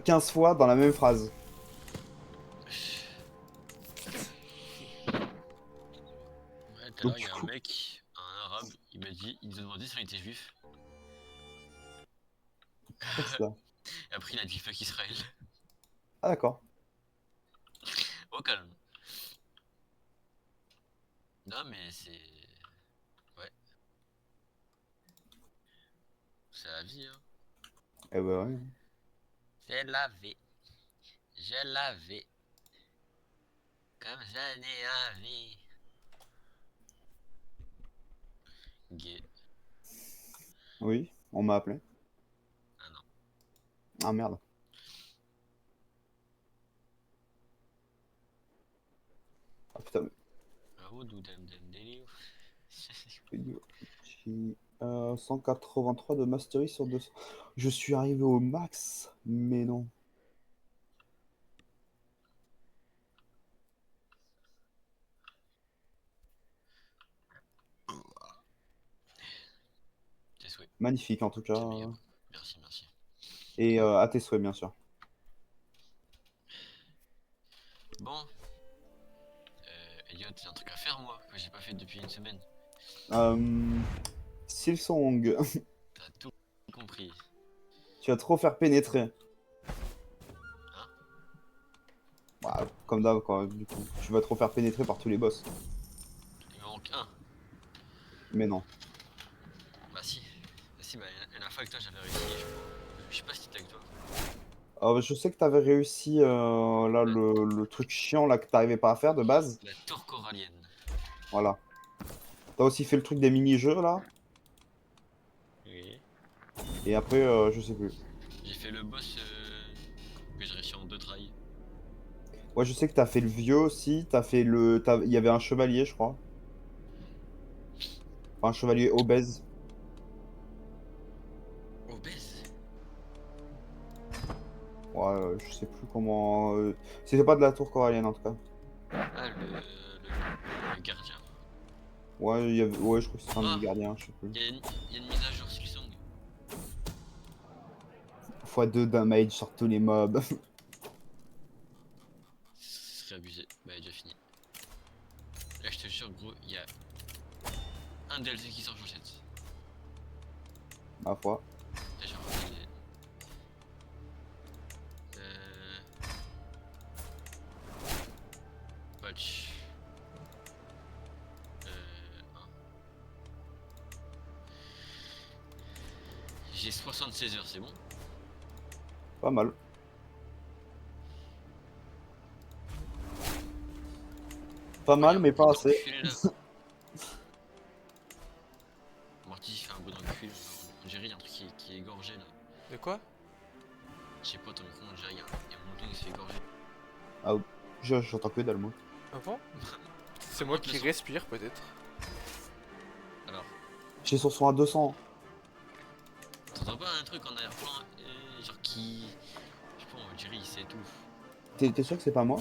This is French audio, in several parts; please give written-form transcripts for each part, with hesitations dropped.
15 fois dans la même phrase. Ouais, tout à Donc l'heure, il du y a un coup, mec, un arabe, il m'a dit, il nous a demandé si on était juif. pourquoi ça? Et après, il a dit fuck Israël. Ah d'accord. Au calme. Non, mais c'est. Ouais, c'est la vie, hein. Eh ben ouais. C'est la vie. Je l'avais. Comme j'en ai envie. Gay. Oui, on m'a appelé. Ah non. Ah merde. Ah putain. Aoudou dem dem délire. J'ai 183 de mastery sur 200. Je suis arrivé au max, mais non. Tes souhaits. Magnifique en tout cas. C'est le meilleur. Merci, merci. Et à tes souhaits, bien sûr. Bon, Elliot, j'ai un truc à faire, moi, que j'ai pas fait depuis une semaine. Euh... Silsong, T'as tout compris. tu vas trop faire pénétrer. Hein? Bah, comme d'hab, quoi, du coup. Tu vas trop faire pénétrer par tous les boss. Il me manque un. Mais non. Bah si. Bah si, bah la dernière fois avec toi, j'avais réussi, je crois. Je sais pas si c'était avec toi. Je sais que t'avais réussi là La, le truc chiant là que t'arrivais pas à faire de base. la tour corallienne. Voilà. T'as aussi fait le truc des mini-jeux là. Oui. Et après, je sais plus. J'ai fait le boss que j'ai réussi en 2 tries. Ouais, je sais que t'as fait le vieux aussi. T'as fait le. Il y avait un chevalier, je crois. Enfin, un chevalier obèse. Obèse. Ouais, je sais plus comment. C'était pas de la tour corallienne en tout cas. Ah, le gardien. Ouais, ouais, je crois que c'était un des Ah, gardiens, je sais plus. il y a une mise à jour Silksong. x2 damage sur tous les mobs. Ce serait abusé. Bah, il est déjà fini. Là, je te jure, gros, il y a un DLC qui sort sur 7. Ma foi. Là, j'ai regardé patch. Un. J'ai 76 heures, c'est bon? Pas mal. Pas Pourquoi il y mal, a un mais bout pas assez. d'enculé là? Morty il fait un bout d'enculé. On dirait il y a un truc qui est égorgé là. De quoi? Je sais pas, ton micro, on dirait il y a mon mouton qui se fait égorger. Ah, j'entends que dalle, moi. Ah bon? C'est moi Monte le qui son. respire peut-être. Alors, J'ai son son à 200. t'entends pas un truc en arrière-plan genre qui. Je sais pas, on dirait il s'étouffe. T'es sûr que c'est pas moi?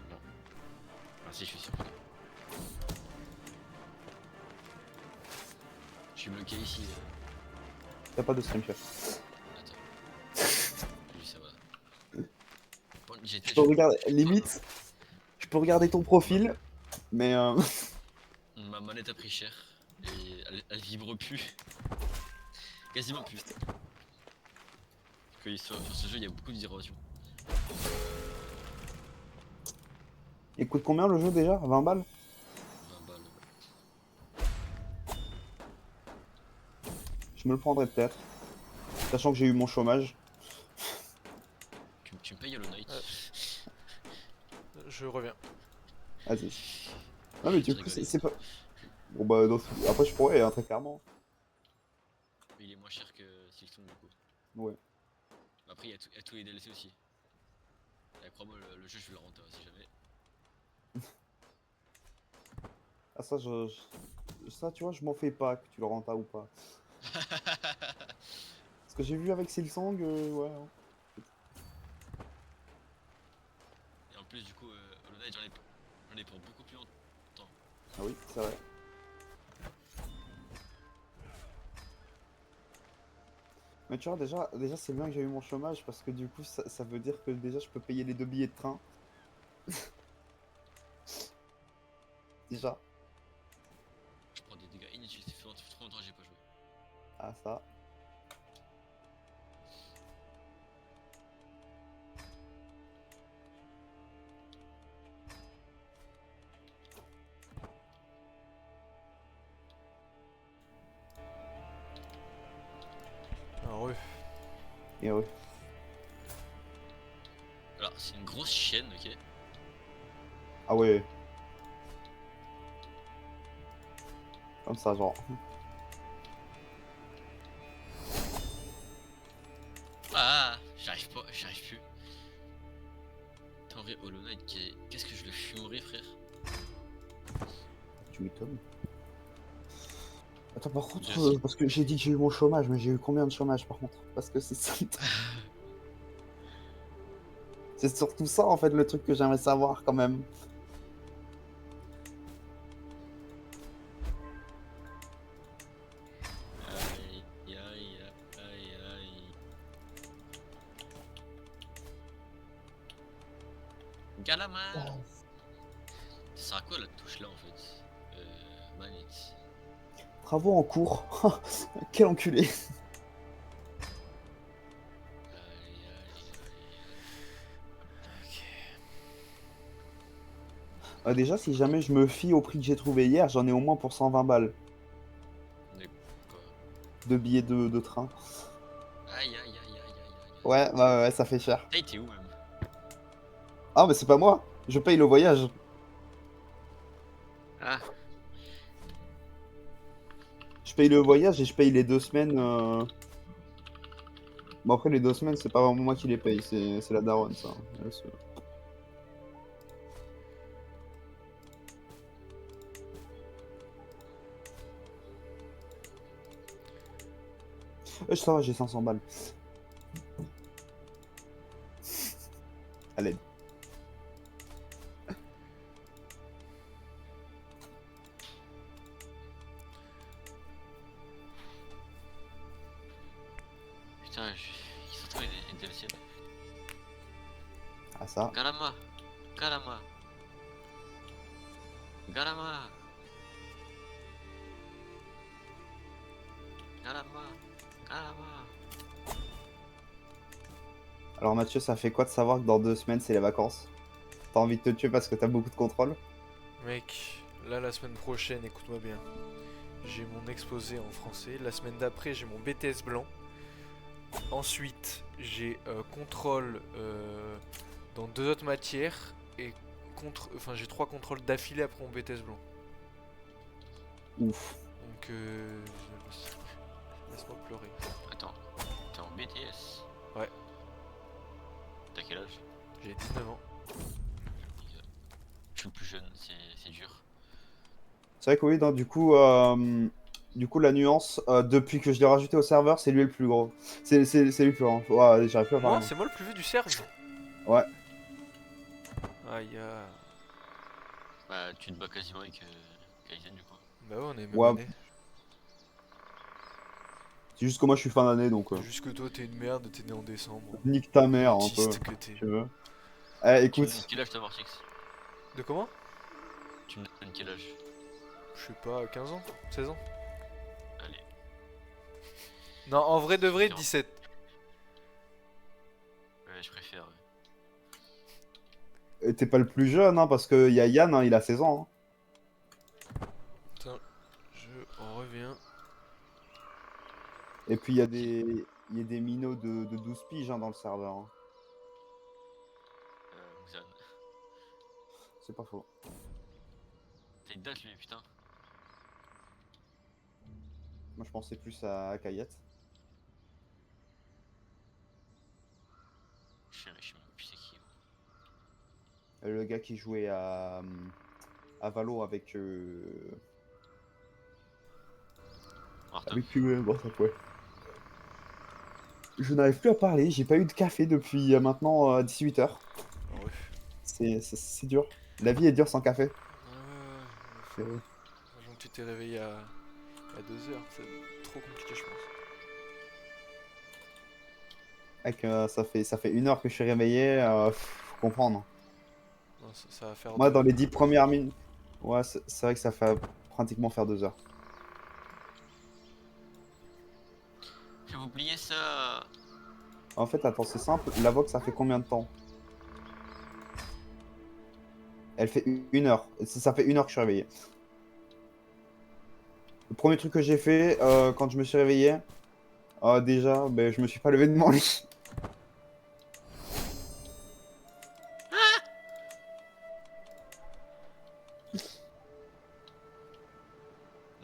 Non. Ah si, je suis sûr. Je suis bloqué ici. Y'a pas de stream chef. Attends. Lui, ça va. Bon, Je j'étais. peux regarder, limite, je peux regarder ton profil, mais Ma manette a pris cher. Et elle vibre plus. Quasiment plus. Parce que sur ce jeu, il y a beaucoup d'itérations. il coûte combien le jeu déjà? 20 balles? 20 balles. Je me le prendrais peut-être. Sachant que j'ai eu mon chômage. Tu me payes Hollow Knight? Euh, je reviens. Vas-y. Non mais Je du coup, rigolais. c'est pas. Bon bah, après je pourrais, hein, très clairement. Mais il est moins cher que Silksong du coup. Ouais. Après, il y a tous les DLC aussi. Et crois-moi, le jeu, je vais le renter si jamais. Ah ça, ça, tu vois, je m'en fais pas que tu le rentas ou pas. Ce que j'ai vu avec Silsong, ouais. Hein. Et en plus, du coup, Hollow Knight, j'en ai pour beaucoup plus longtemps. Ah oui, c'est vrai. Mais tu vois, déjà c'est bien que j'ai eu mon chômage parce que du coup, ça veut dire que déjà je peux payer les 2 billets de train. Déjà. Je prends des dégâts inutiles, ça fait trop longtemps que j'ai pas joué. Ah, ça. Alors, Et ouais. Alors, c'est une grosse chienne, ok. Ah ouais. Comme ça, genre. Ah, j'arrive pas, j'arrive plus. Attends, en vrai, Hollow Knight, qu'est-ce que je le fumerais, frère. Tu m'étonnes. Attends, par contre, Merci. parce que j'ai dit que j'ai eu mon chômage, mais j'ai eu combien de chômage par contre? Parce que c'est ça. C'est surtout ça en fait le truc que j'aimerais savoir quand même. Aïe, aïe, aïe, aïe, aïe. Galamar. Ça sert à quoi la touche là en fait? Manette. Travaux en cours. Quel enculé. Aïe, aïe, ok. Déjà, si jamais je me fie au prix que j'ai trouvé hier, j'en ai au moins pour 120 balles on est quoi? de billets de train. Aïe, aïe, aïe, aïe, aïe, aïe. Ouais, ouais, ça fait cher. T'as été où même? Ah, mais c'est pas moi. Je paye le voyage. Ah, Je paye le voyage et je paye les 2 semaines. Bon, après, les 2 semaines, c'est pas vraiment moi qui les paye, c'est la daronne, ça. Ça va, j'ai 500 balles. À l'aide. putain, ils sont trop une DLC. Ah, ça. Galama, Galama, Galama, Galama, Galama. Alors, Mathieu, ça fait quoi de savoir que dans 2 semaines, c'est les vacances? T'as envie de te tuer parce que t'as beaucoup de contrôle? Mec, là la semaine prochaine, écoute-moi bien. J'ai mon exposé en français. La semaine d'après, j'ai mon BTS blanc. Ensuite, j'ai contrôle dans 2 autres matières. Et enfin, j'ai 3 contrôles d'affilée après mon BTS blanc. Ouf. Donc, laisse-moi pleurer. Attends, t'es en BTS? Ouais. T'as quel âge? J'ai 19 ans. Je suis le plus jeune, c'est dur. C'est vrai que oui, non, du coup, la nuance, depuis que je l'ai rajouté au serveur, c'est lui le plus gros. C'est lui le plus grand. Ouais, j'arrive plus à Moi, parler. c'est moi le plus vieux du serve. Ouais. Aïe, Bah, tu te bats quasiment avec Kaizen du coup. bah ouais, on est même Ouais. année. C'est juste que moi, je suis fin d'année, donc Juste que toi, t'es une merde, t'es né en décembre. nique ta mère, un peu, Autiste que si t'es. tu veux. Tu me Écoute, donnes quel âge toi, Martix? De comment? Tu me donnes quel âge? Je sais pas, 15 ans? 16 ans? Allez. Non, en vrai de vrai, Non. 17. Ouais, je préfère. t'es pas le plus jeune, hein, parce que y a Yann, hein, il a 16 ans. Attends, je reviens. Et puis il y a des minots de 12 piges hein, dans le serveur. Hein. Muzan. C'est pas faux. T'as une date lui, putain. Moi, je pensais plus à Kayet. Je sais même plus c'est qui. Le gars qui jouait à Valo avec. Martin. Avec bon, ça ouais. Je n'arrive plus à parler, j'ai pas eu de café depuis maintenant 18h. Ah ouais. C'est dur. La vie est dure sans café. Ouais, sachant que tu t'es réveillé à 2 heures, c'est trop compliqué, je pense. Ça fait 1 heure que je suis réveillé, faut comprendre. Non, ça va faire Moi, dans deux. les 10 premières minutes, ouais, c'est vrai que ça fait pratiquement faire 2 heures. J'ai oublié ça. En fait, attends, c'est simple. La Vox, ça fait combien de temps? Elle fait 1 heure. Ça fait 1 heure que je suis réveillé. Le premier truc que j'ai fait quand je me suis réveillé, déjà, ben, je me suis pas levé de mon lit.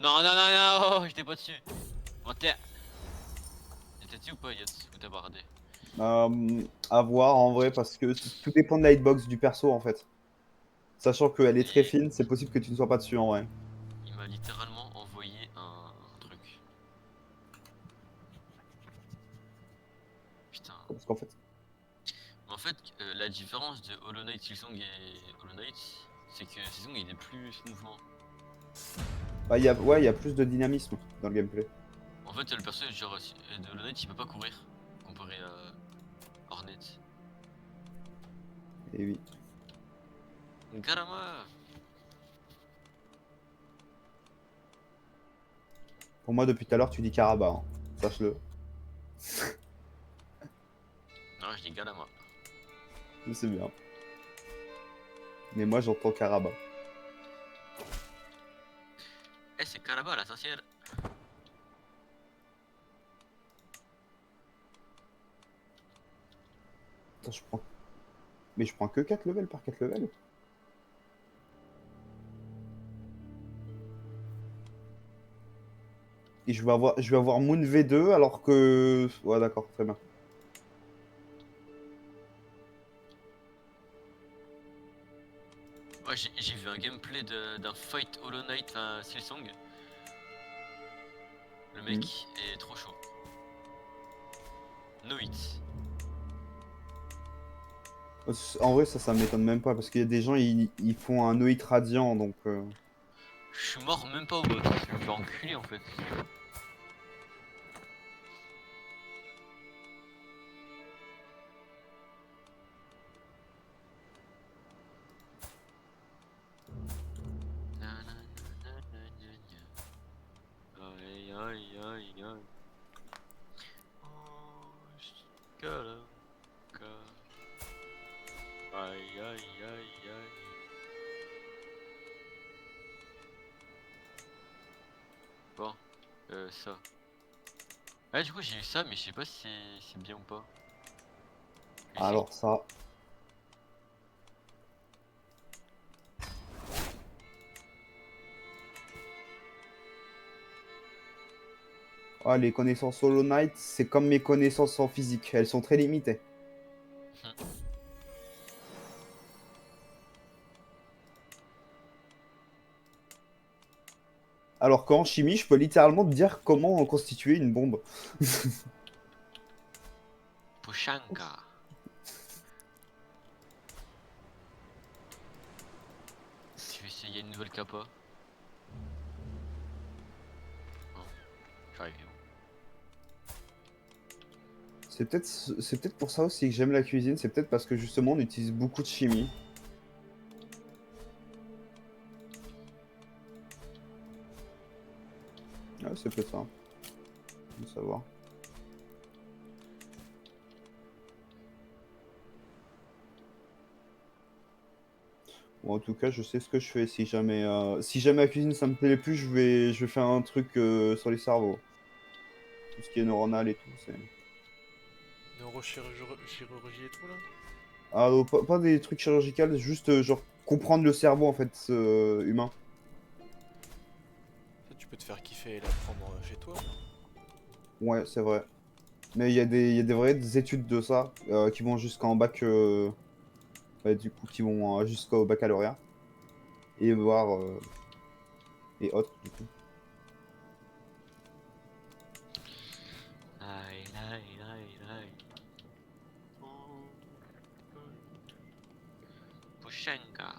Non, non, non, non, oh, j'étais pas dessus. Menteur. T'étais dessus ou pas, Yates? Ou t'as bardé? À voir en vrai, parce que tout dépend de la hitbox du perso en fait. Sachant qu'elle est très Et fine, c'est possible que tu ne sois pas dessus en vrai. il m'a littéralement envoyé un truc. Putain. Parce qu'en fait, En fait, la différence de Hollow Knight Silksong et Hollow Knight, c'est que Silksong il est plus mouvement. bah, ouais, il y a plus de dynamisme dans le gameplay. En fait, le personnage genre, de Hollow Knight il peut pas courir comparé à Hornet. Et oui. Garama. Pour moi, depuis tout à l'heure, tu dis Karaba, hein. Sache-le. Non, je dis Garama. Je sais bien. Mais moi, j'entends Karaba. Eh, c'est Karaba la sorcière. Attends, je prends. Mais je prends que 4 levels par 4 levels. Et je vais avoir Moon V2 alors que. Ouais, d'accord, très bien. Ouais, j'ai vu un gameplay d'un fight Hollow Knight, enfin Silksong. Le mec est trop chaud. No hit. En vrai, ça m'étonne même pas parce qu'il y a des gens, ils font un no-hit radiant donc. Je suis mort même pas au boss. Je me fais enculer en fait. Aïe aïe aïe aïe. Oh, aïe aïe aïe aïe. Bon, ça. Ah, du coup, j'ai eu ça, mais je sais pas si c'est bien ou pas. Alors ça. Ah, les connaissances Hollow Knight, c'est comme mes connaissances en physique. Elles sont très limitées. Alors qu'en chimie, je peux littéralement te dire comment constituer une bombe. Pushanka. Tu veux essayer une nouvelle capa? Non, j'arrive. C'est peut-être pour ça aussi que j'aime la cuisine. C'est peut-être parce que justement, on utilise beaucoup de chimie. Ouais, c'est peut-être ça. Faut savoir. Bon, en tout cas, je sais ce que je fais. Si jamais la cuisine ça me plaît plus, je vais faire un truc sur les cerveaux. Tout ce qui est neuronal et tout. Neurochirurgie et tout là? Ah, non, pas des trucs chirurgicaux, juste genre comprendre le cerveau en fait humain. Ça, tu peux te faire kiffer et l'apprendre chez toi. Ouais, c'est vrai. Mais il y a des vraies études de ça qui vont jusqu'en bac, bah, du coup, qui vont jusqu'au baccalauréat et voir et autres. Du coup. Aïe aïe aïe aïe. Pushanka.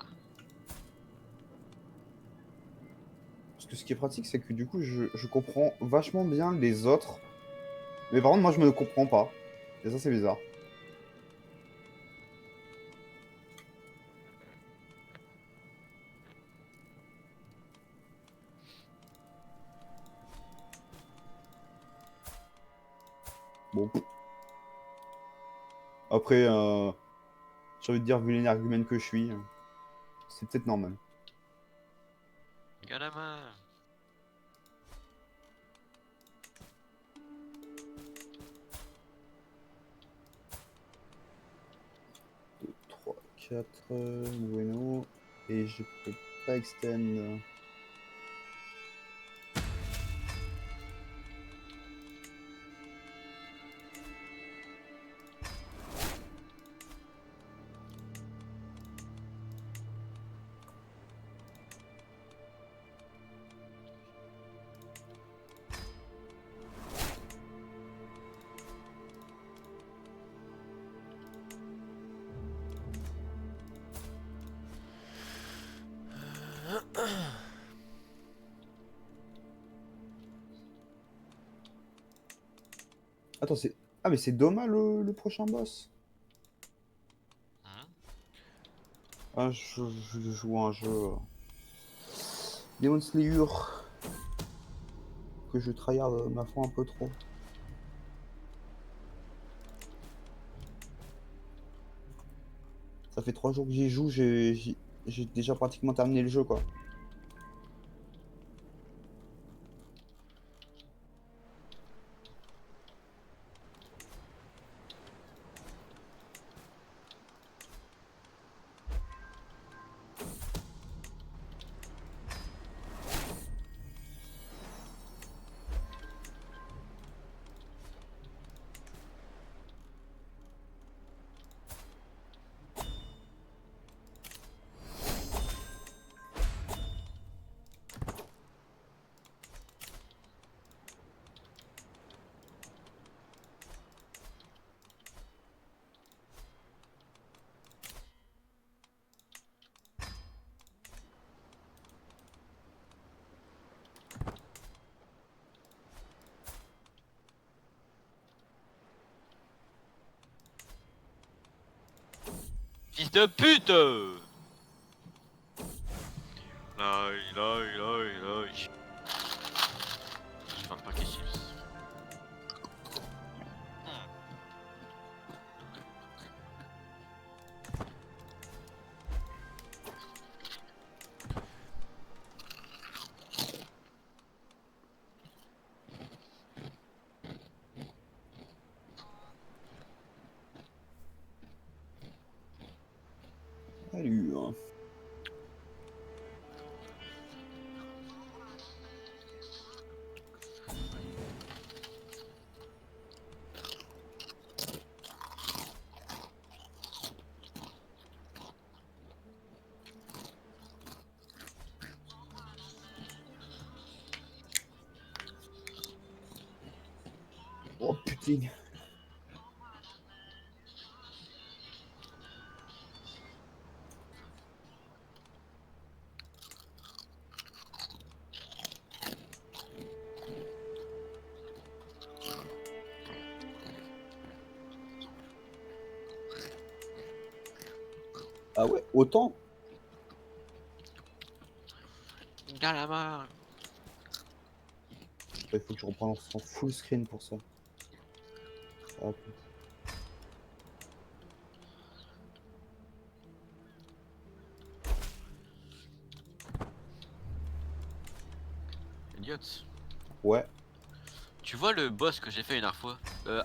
Parce que ce qui est pratique, c'est que du coup, je comprends vachement bien les autres. Mais par contre, moi, je me comprends pas. Et ça, c'est bizarre. Bon. Après, j'ai envie de dire, vu l'énergumène que je suis, c'est peut-être normal. Galama. 3, 4, bueno. Et je peux pas extend. Attends, c'est. Ah, mais c'est Doma le prochain boss. Hein? Ah, je joue à un jeu. Demon Slayer. Que je tryhard ma foi un peu trop. Ça fait 3 jours que j'y joue, j'ai déjà pratiquement terminé le jeu, quoi. Fils de pute! Là, je fais un paquet de chips. Salut. Hein. Oh putain. Ah ouais, autant? Galama. Il faut que je reprenne en full screen pour ça. Ah, Elliot, ouais, tu vois le boss que j'ai fait une dernière fois ouais,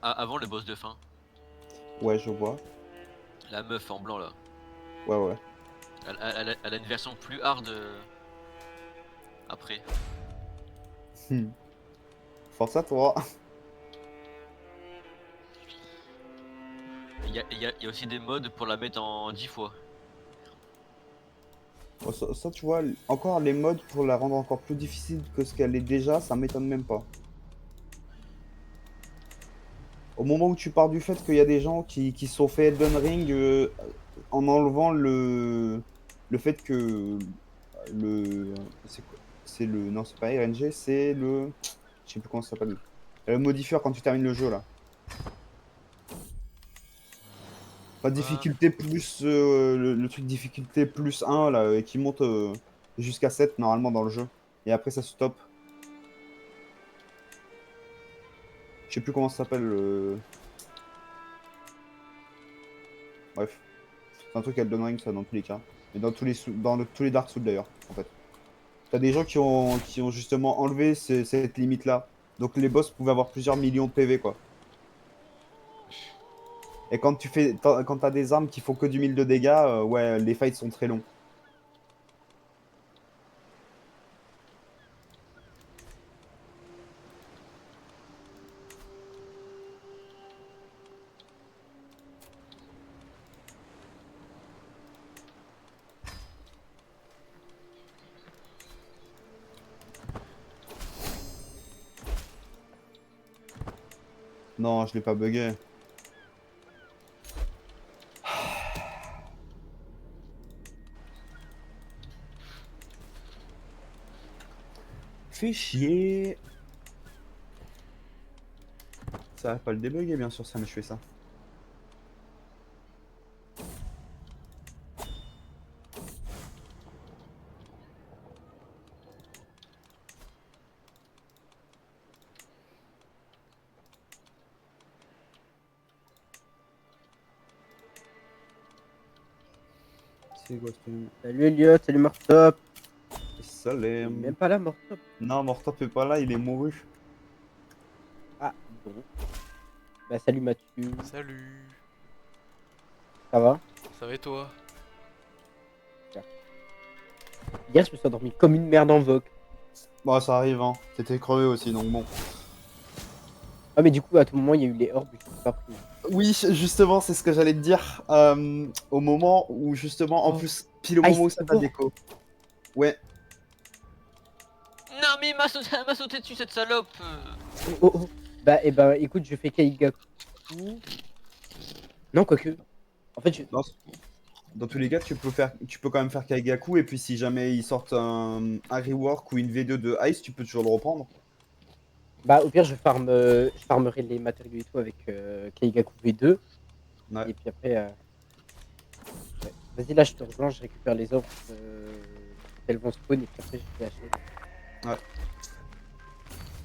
avant le boss de fin? ouais, je vois. La meuf en blanc là. Ouais, ouais. Elle a une version plus hard après. Hmm. Force à toi. Il y a aussi des modes pour la mettre en 10 fois. Oh, ça, tu vois, encore les modes pour la rendre encore plus difficile que ce qu'elle est déjà, ça m'étonne même pas. Au moment où tu pars du fait qu'il y a des gens qui se sont fait Elden Ring en enlevant le fait que le c'est quoi? C'est le non, c'est pas RNG, c'est le je sais plus comment ça s'appelle. Le modifieur quand tu termines le jeu là. Pas difficulté plus, le truc difficulté plus 1 là, qui monte jusqu'à 7 normalement dans le jeu. Et après ça stop. Je sais plus comment ça s'appelle. Bref. C'est un truc Elden Ring ça dans tous les cas. Et dans tous les Dark Souls d'ailleurs, en fait. T'as des gens qui ont justement enlevé cette limite là. Donc les boss pouvaient avoir plusieurs millions de PV quoi. Et quand t'as des armes qui font que du 1000 de dégâts, ouais, les fights sont très longs. Non, je l'ai pas bugué. Fais chier. Ça va pas le débugger, bien sûr, ça, mais je fais ça. C'est quoi ce truc? Salut Elliot, salut Mortop. Il est Salam. même pas là, Mortop. Non, Mortop est pas là, il est mouru. Ah, bon. Bah, salut Mathieu. Salut. Ça va? Ça va et toi? Hier, je me suis endormi comme une merde en vogue. Bon, ça arrive, hein. T'étais crevé aussi, donc bon. Ah, mais du coup, à tout moment, il y a eu les orbes, je suis pas pris. Oui, justement, c'est ce que j'allais te dire. Au moment où, justement, en Oh. plus, pile au Ah, moment où il ça se t'a voit. déco. Ouais. Non, mais elle m'a sauté dessus cette salope. Oh, oh, oh. Bah, écoute, je fais Kaigaku. Non, quoique. En fait, Dans tous les cas, tu peux quand même faire Kaigaku, et puis si jamais ils sortent un rework ou une V2 de Ice, tu peux toujours le reprendre. bah, au pire, je farmerai les matériaux et tout avec Kaigaku V2. Ouais. Et puis après, ouais. Vas-y, là, je te rejoins, je récupère les orbes. Elles vont spawn et puis après, je vais acheter. Ouais.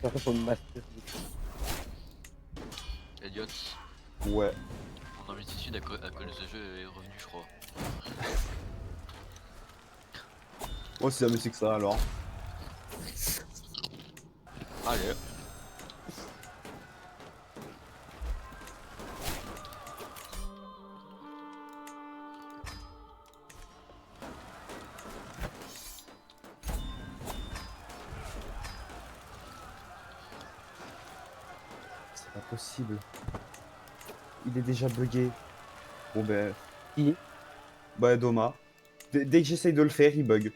Après, pour me master. Elliot, Ouais. mon amplitude à cause de ce jeu est revenu, je crois. Oh, c'est la musique ça alors. Allez. C'est pas possible. Il est déjà bugué. Bon ben. Qui? Bah, Doma. Dès que j'essaye de le faire, il bug.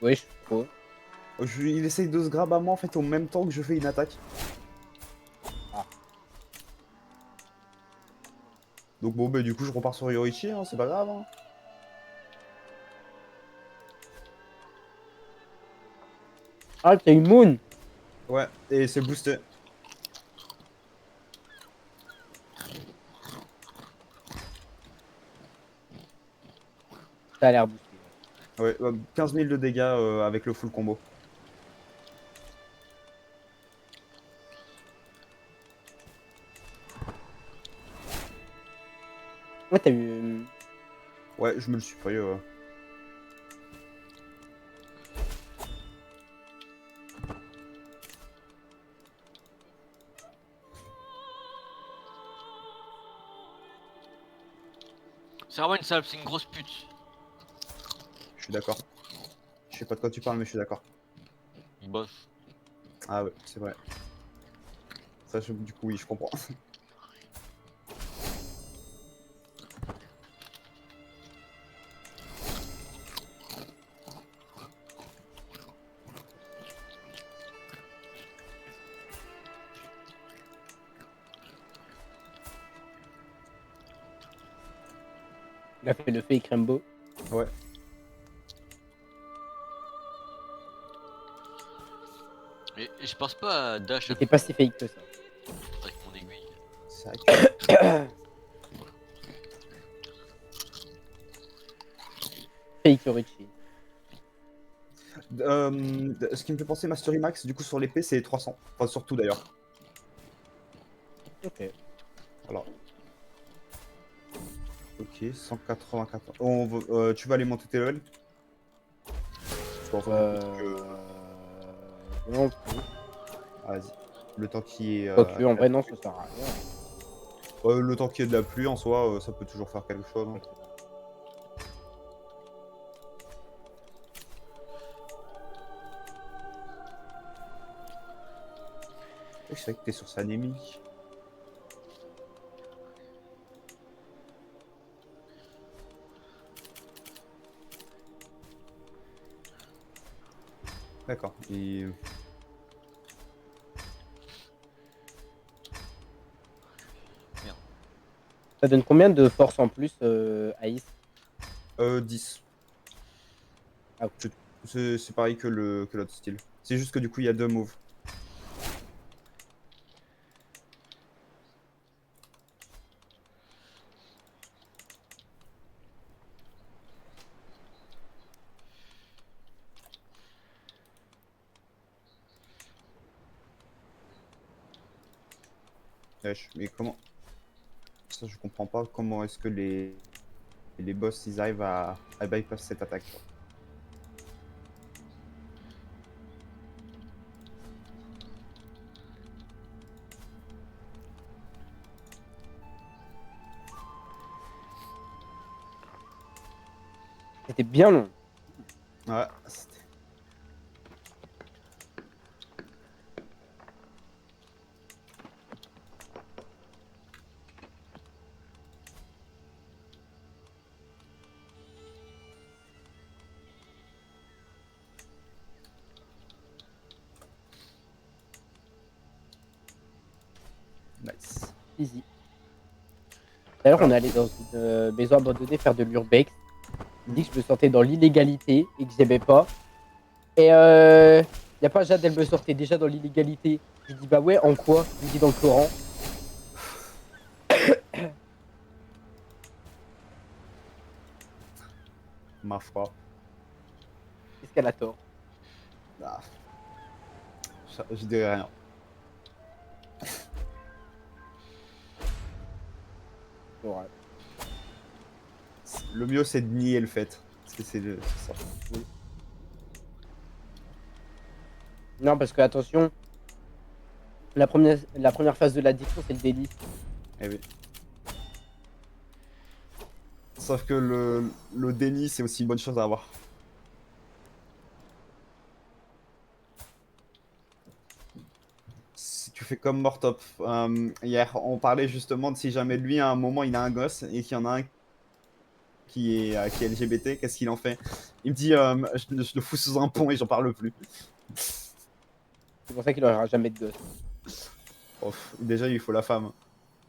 Ouais, je crois. Il essaye de se grab à moi en fait au même temps que je fais une attaque. Ah. Donc bon, bah du coup je repars sur Yorichi, hein, c'est pas grave. Hein. Ah, t'as une moon! Ouais, et c'est boosté. Ça a l'air boosté. Ouais, 15 000 de dégâts avec le full combo. Ouais, t'as eu. Ouais, je me le suis pris. C'est vraiment une salope, c'est une grosse pute. Je suis d'accord. Je sais pas de quoi tu parles, mais je suis d'accord. Bof. Ah ouais, c'est vrai. Ça, du coup, oui, je comprends. Il a fait le fake Rainbow. Ouais. Et je pense pas à dash C'était pas si fake que ça. avec mon aiguille. c'est vrai que... Fake Richie. Ce qui me fait penser Mastery Max, du coup, sur l'épée, c'est 300. Enfin, surtout d'ailleurs. Ok. Alors. Ok, 184. Tu vas aller monter tes levels? Je pense que... Non, Vas-y. Le temps qui est... quoique, en vrai, non, ça sert à rien. le temps qu'il y ait de la pluie, en soi, ça peut toujours faire quelque chose. Hein. Oh, c'est vrai que t'es sur sa anémie. D'accord. Et... Ça donne combien de force en plus, Aïs? 10. Ah, C'est pareil que l'autre style. C'est juste que du coup, il y a 2 moves. Wesh, mais comment... Ça, je comprends pas comment est-ce que les boss, ils arrivent à bypass cette attaque. Quoi. c'était bien long. Ouais, c'était... Nice. Easy. D'ailleurs, on Alors. est allé dans une maison abandonnée faire de l'urbex. Il dit que je me sentais dans l'illégalité et que j'aimais pas. Et y a pas Jade, elle me sortait déjà dans l'illégalité. Je lui dis bah ouais, en quoi? Il me dit dans le Coran. Ma foi. Est-ce qu'elle a tort? Ah. Je dirais rien. Ouais. Le mieux, c'est de nier le fait. Parce que c'est ça. Non, parce que attention, la première phase de l'addiction, c'est le délit. Eh oui. Sauf que le déni, c'est aussi une bonne chose à avoir. Si tu fais comme Mortop, hier, on parlait justement de si jamais lui, à un moment, il a un gosse et qu'il y en a un qui est LGBT, qu'est-ce qu'il en fait? Il me dit, je le fous sous un pont et j'en parle plus. C'est pour ça qu'il aura jamais de gosse. Oh, déjà, il faut la femme.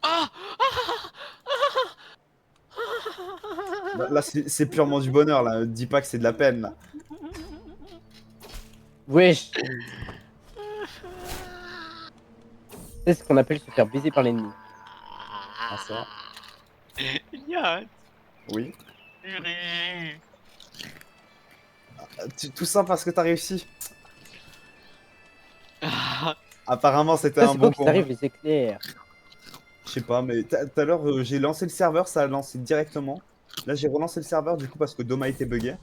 Ah Là, c'est purement du bonheur, là. Dis pas que c'est de la peine, là. Wesh! C'est ce qu'on appelle se faire baiser par l'ennemi. Ah, ça. Yann, Oui. purée. Tout ça parce que t'as réussi. Ah, Apparemment, c'était Ça, un c'est bon quand qu'ils combat. arrivent, les éclairs. Je sais pas, mais tout à l'heure, j'ai lancé le serveur, ça a lancé directement. Là, j'ai relancé le serveur, du coup, parce que Doma était bugué.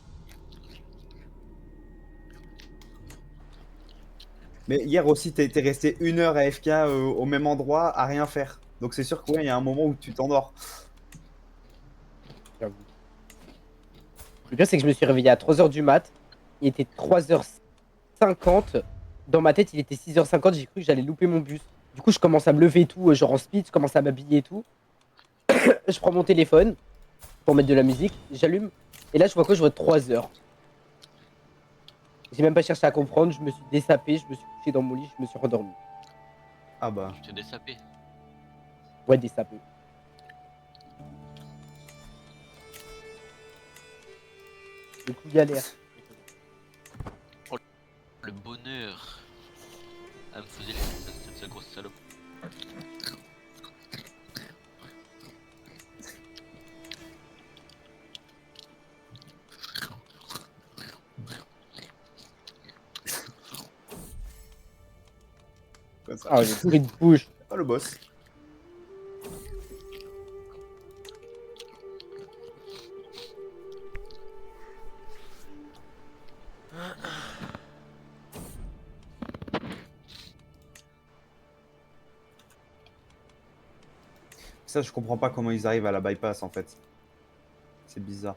Mais hier aussi, t'es resté 1 heure AFK au même endroit, à rien faire. Donc c'est sûr qu'il y a un moment où tu t'endors. J'avoue. Le pire, c'est que je me suis réveillé à 3h du mat. Il était 3h50. Dans ma tête, il était 6h50. J'ai cru que j'allais louper mon bus. Du coup, je commence à me lever et tout, genre en speed. Je commence à m'habiller et tout. Je prends mon téléphone pour mettre de la musique. J'allume. Et là, je vois quoi? Je vois 3h. J'ai même pas cherché à comprendre. Je me suis dessapé. Je me suis couché dans mon lit. Je me suis rendormi. Ah bah. tu t'es désapé. Ouais, dessapé. Du coup, galère. Le bonheur. Elle me faisait cette grosse salope. Quoi, ça. Ah, le bruit de bouche. Ah, le boss. Ça, je comprends pas comment ils arrivent à la bypass en fait. C'est bizarre.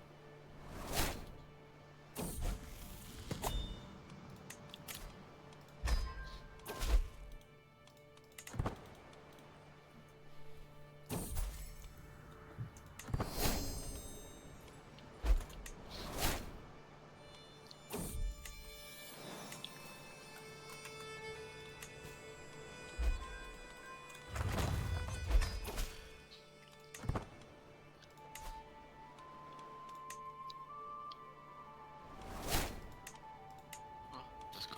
Parce que.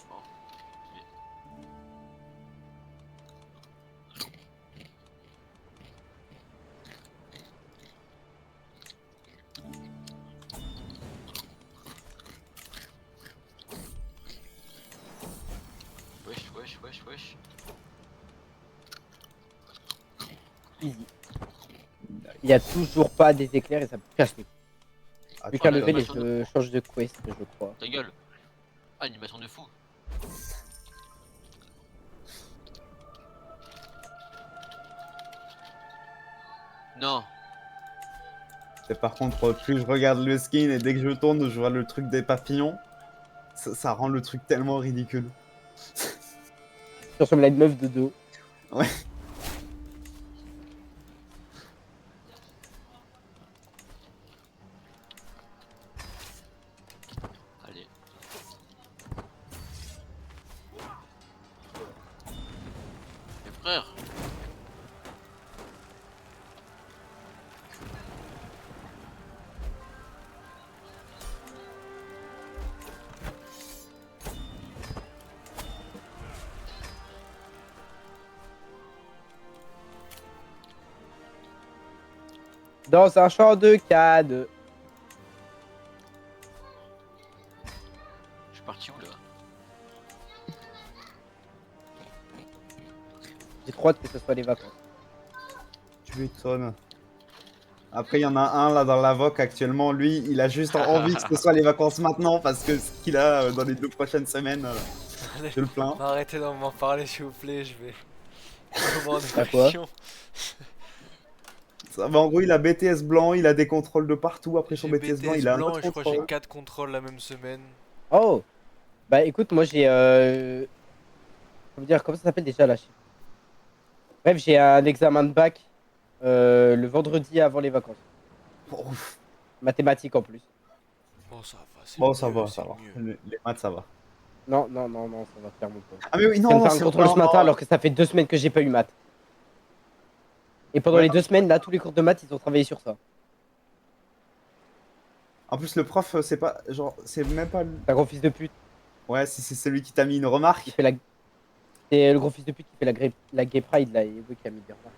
Bon. Mais- Wesh, wesh, wesh, wesh. Easy. Il y a toujours pas des éclairs et ça me casse les couilles. Ah, Plus tu qu'à vois, level et animation je change de quest, je crois. Ta gueule. Ah, animation de fou. Non. Et par contre, plus je regarde le skin et dès que je tourne, je vois le truc des papillons, ça rend le truc tellement ridicule. Je ressemble à une meuf de dos. Ouais. Allez. Mais frère. Dans un champ de canne. Je suis parti où là? J'ai trop hâte que ce soit les vacances. Tu m'étonnes. Après, il y en a un là dans la VOC actuellement. Lui, il a juste envie que ce soit les vacances maintenant parce que ce qu'il a dans les 2 prochaines semaines, je le plains. Arrêtez d'en m'en parler s'il vous plaît, je vais. Je vais en T'as quoi? dépression. Ça va, en gros, il a BTS blanc, il a des contrôles de partout. Après son J'ai BTS blanc, il a un blanc autre et je crois que j'ai contrôle. 4 contrôles la même semaine. Oh! Bah écoute, moi j'ai. Comment ça s'appelle déjà là? Bref, j'ai un examen de bac le vendredi avant les vacances. Oh, Mathématiques en plus. Bon, ça va, c'est bon, ça mieux, va, c'est ça va. mieux. Les maths, ça va. Non, non, non, non, ça va faire mon temps. Ah, mais oui, Je viens de non, faire un c'est contrôle ce matin alors que ça fait 2 semaines que j'ai pas eu maths. Et pendant Ouais, les non, 2 semaines, là, tous les cours de maths, ils ont travaillé sur ça. en plus, le prof, c'est pas. Genre, c'est même pas. C'est un gros fils de pute. Ouais, si c'est celui qui t'a mis une Il remarque. fait la... C'est le gros fils de pute qui fait la gay pride là, et oui, qui a mis des remarques.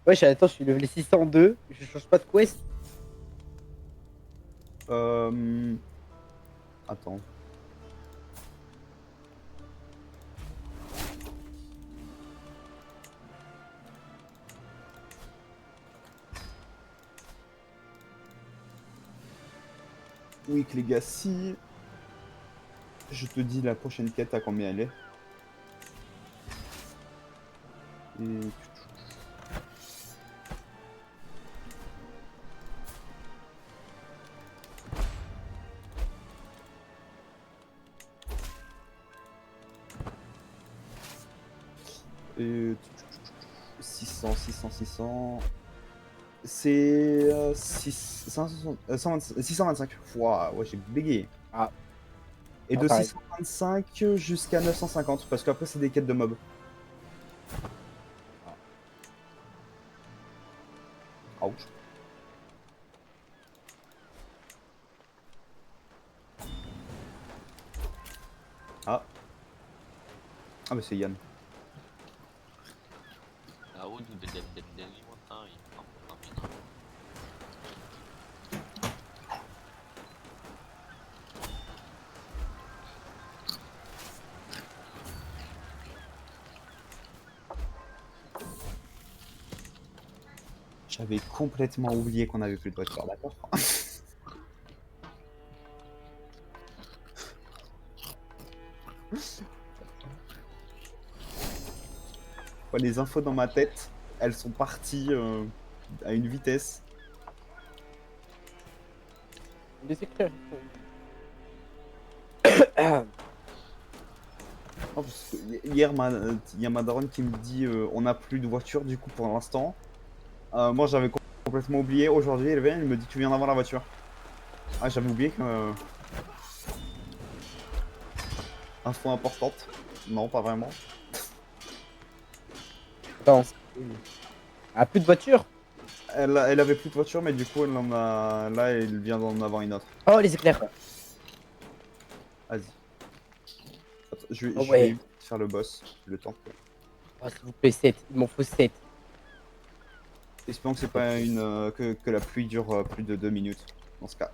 Wesh, attends, je suis level 602, je change pas de quest. Attends. Week Legacy. Je te dis la prochaine quête à combien elle est. Et... Et... 600, 600, 600... C'est... 625. Ouah, ouais, j'ai bégayé. Ah. Et Ah, de pareil. 625 jusqu'à 950, parce qu'après c'est des quêtes de mobs. Ouch. Ah. Ah bah c'est Yann. Là-haut, nous, des montagnes. Oh, putain. J'avais complètement oublié qu'on avait plus de voiture, d'accord. Ouais, les infos dans ma tête, elles sont parties à une vitesse. Les éclairs, Oh, parce que hier, il y a ma daronne qui me dit on n'a plus de voiture du coup pour l'instant. Moi j'avais complètement oublié. Aujourd'hui elle vient, elle me dit tu viens d'avoir la voiture. Ah j'avais oublié que info importante. Non pas vraiment. Attends. Ah, plus de voiture? Elle avait plus de voiture mais du coup elle en a. Là elle vient d'en avoir une autre. Oh, les éclairs. Vas-y. Attends, Oh je vais ouais. faire le boss. Le temps. Oh, s'il vous plaît, 7. Il m'en faut 7. Espérons que c'est pas une que la pluie dure plus de 2 minutes dans ce cas.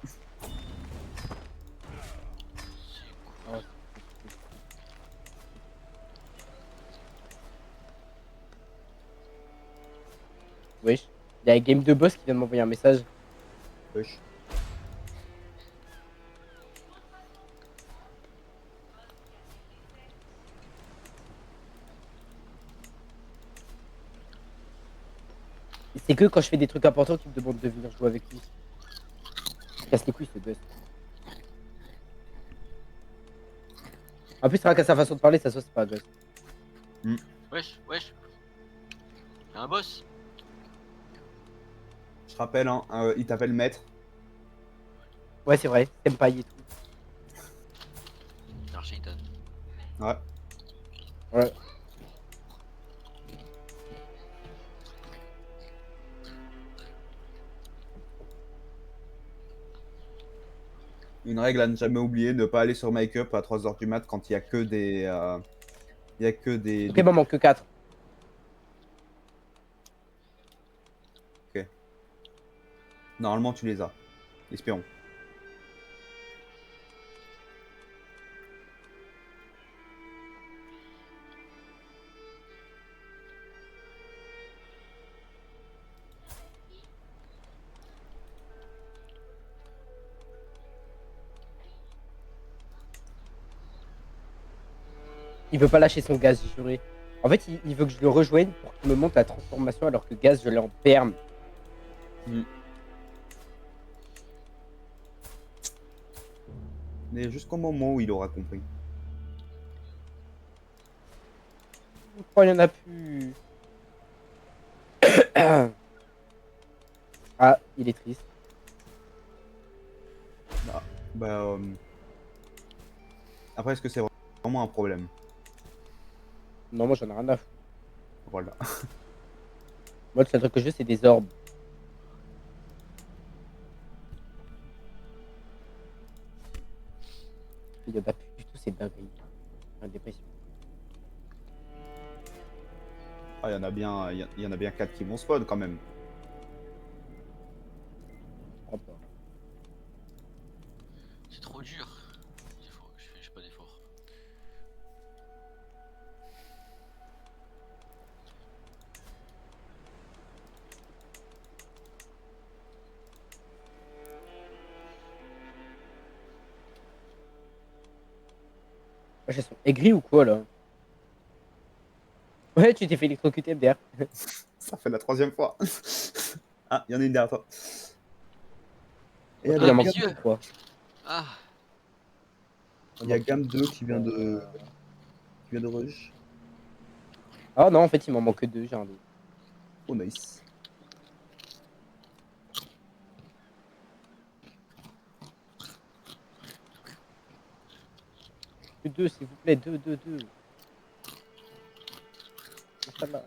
Oh, wesh. Il y a Game de Boss qui vient de m'envoyer un message. Wesh. Et c'est que quand je fais des trucs importants qu'il me demande de venir jouer avec lui. Il casse les couilles ce gosse. En plus, c'est vrai qu'à sa façon de parler, ça se voit, c'est pas un gosse. Wesh, wesh. Y'a un boss. Je rappelle, hein, il t'appelle maître. Ouais, c'est vrai. Senpai et tout. Archaiton. Ouais. Ouais. Une règle à ne jamais oublier, ne pas aller sur Make Up à 3h du mat quand il y a que des. Il y a que Ok, bon, manque que 4. Normalement, tu les as. Espérons. Il veut pas lâcher son gaz, j'ai juré. En fait, il veut que je le rejoigne pour qu'il me monte la transformation alors que gaz, je l'ai en perme. Mais jusqu'au moment où il aura compris. Pourquoi il y en a plus? Ah, il est triste. Bah, après, est-ce que c'est vraiment un problème? Non, moi j'en ai rien à foutre. Voilà. Moi, le seul truc que je veux, c'est des orbes. Il y en a plus du tout, c'est dingue. Une dépression. Ah, il y en a bien, il y en a bien 4 qui vont spawn quand même. Je comprends pas. C'est trop dur. Je fais pas d'effort. Wesh, elles sont aigries ou quoi là? Ouais, tu t'es fait électrocuter MDR. Ça fait la 3e fois. Ah, il y en a une derrière toi. Et Il avec en manque mes Gam, yeux. plus, quoi. Ah. il y a Gam 2 qui vient de rush. Ah non, en fait, il m'en manque 2, j'ai un doute. Oh, nice. Plus 2, s'il vous plaît, 2, 2, 2. Inch'Allah.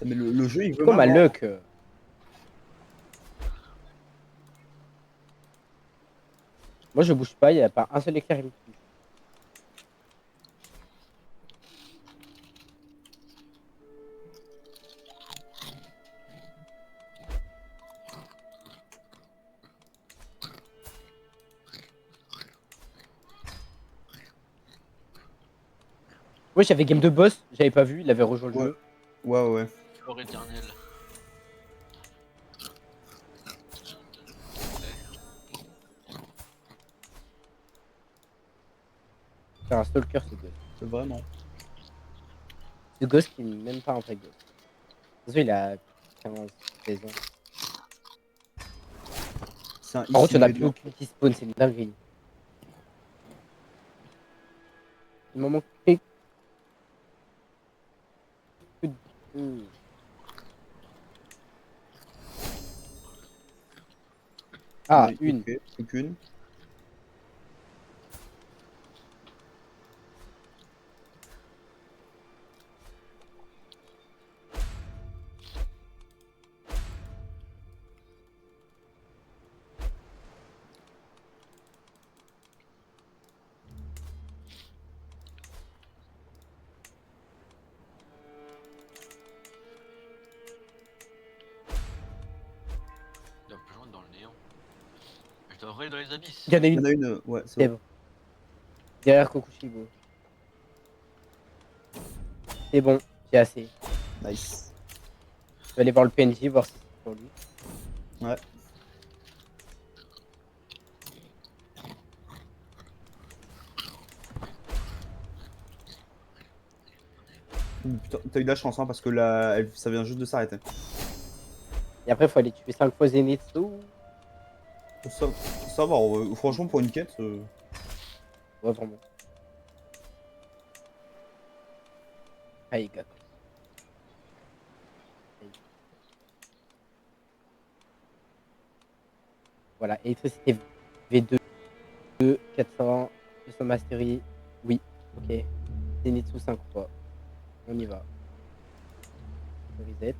Mais le jeu, il veut Comme ma m'avoir. luck. Moi, je bouge pas, il n'y a pas un seul éclair qui me touche. Ouais, j'avais game de boss, j'avais pas vu, il avait rejoint le Ouais. jeu. Ouais. Flore éternel. C'est un stalker ce gosse. C'est vraiment. Ce gosse qui n'est même pas un vrai gosse. De toute façon, il a 15, 16 ans. C'est un Par contre, il y en a ici plus aucune qui spawn, c'est une dinguerie. Il m'en manque que deux. Ah, une. Ok, plus qu'une. Il doit rejoindre dans le néant. Je dois aller dans les abysses. Il y en a Il y en une. a une, ouais, c'est C'est bon. bon. Derrière Kokushibo. C'est bon, j'ai assez. Nice. Je vais aller voir le PNJ, voir si c'est pour lui. Ouais. Putain, t'as eu de la chance, hein, parce que là, ça vient juste de s'arrêter. Et après, il faut aller tuer 5 fois Zenitsu. Ça, ça va, franchement, pour une quête, Ouais, vraiment. Ah, les gars. Voilà, électricité V2, 400, 200 mastery. Oui, ok. Zenitsu 5 fois. On y va. Reset.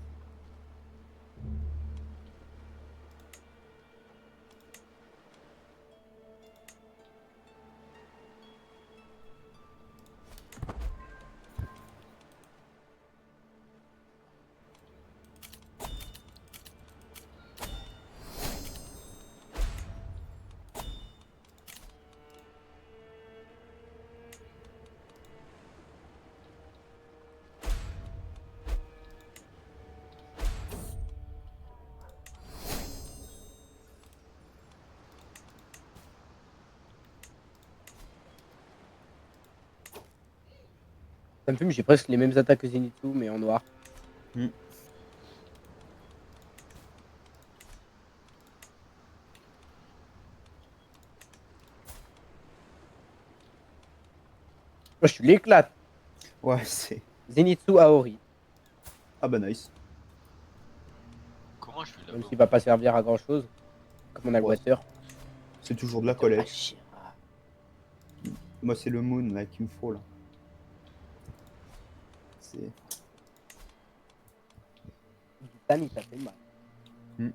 Ça me fume, j'ai presque les mêmes attaques que Zenitsu, mais en noir. Hmm. Moi, je l'éclate. ouais, c'est. Zenitsu Aori. Ah bah, nice. Comment je fais Même là-bas? s'il va pas servir à grand chose. Comme on a le Ouais. water. C'est toujours de la De collecte. Hashira. Moi, c'est le moon là qu'il me faut là. C'est. Tani, ça fait mal. Hmm.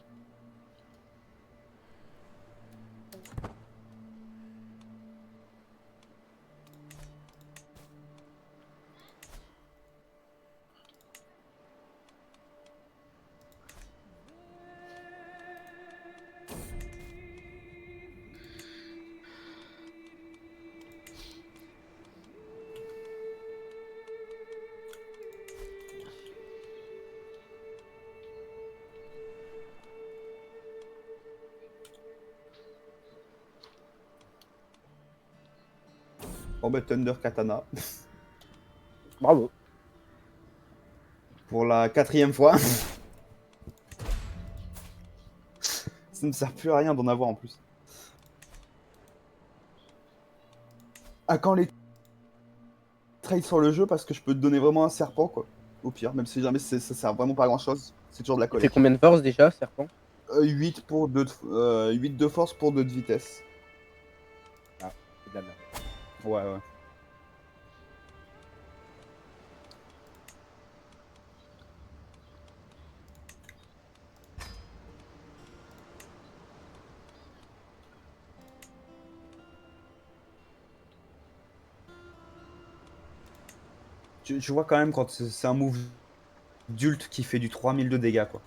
Bon bah, Thunder Katana. Bravo. Pour la 4e fois. Ça ne sert plus à rien d'en avoir en plus. À quand les trades sur le jeu, parce que je peux te donner vraiment un serpent quoi. Au pire, même si jamais ça sert vraiment pas à grand chose, c'est toujours de la Il fait collecte. combien de force déjà, serpent? 8 pour 2 8 de force pour 2 de vitesse. Ah, c'est de la merde. Ouais. Tu vois quand même quand c'est un move d'ult qui fait du 3000 de dégâts quoi.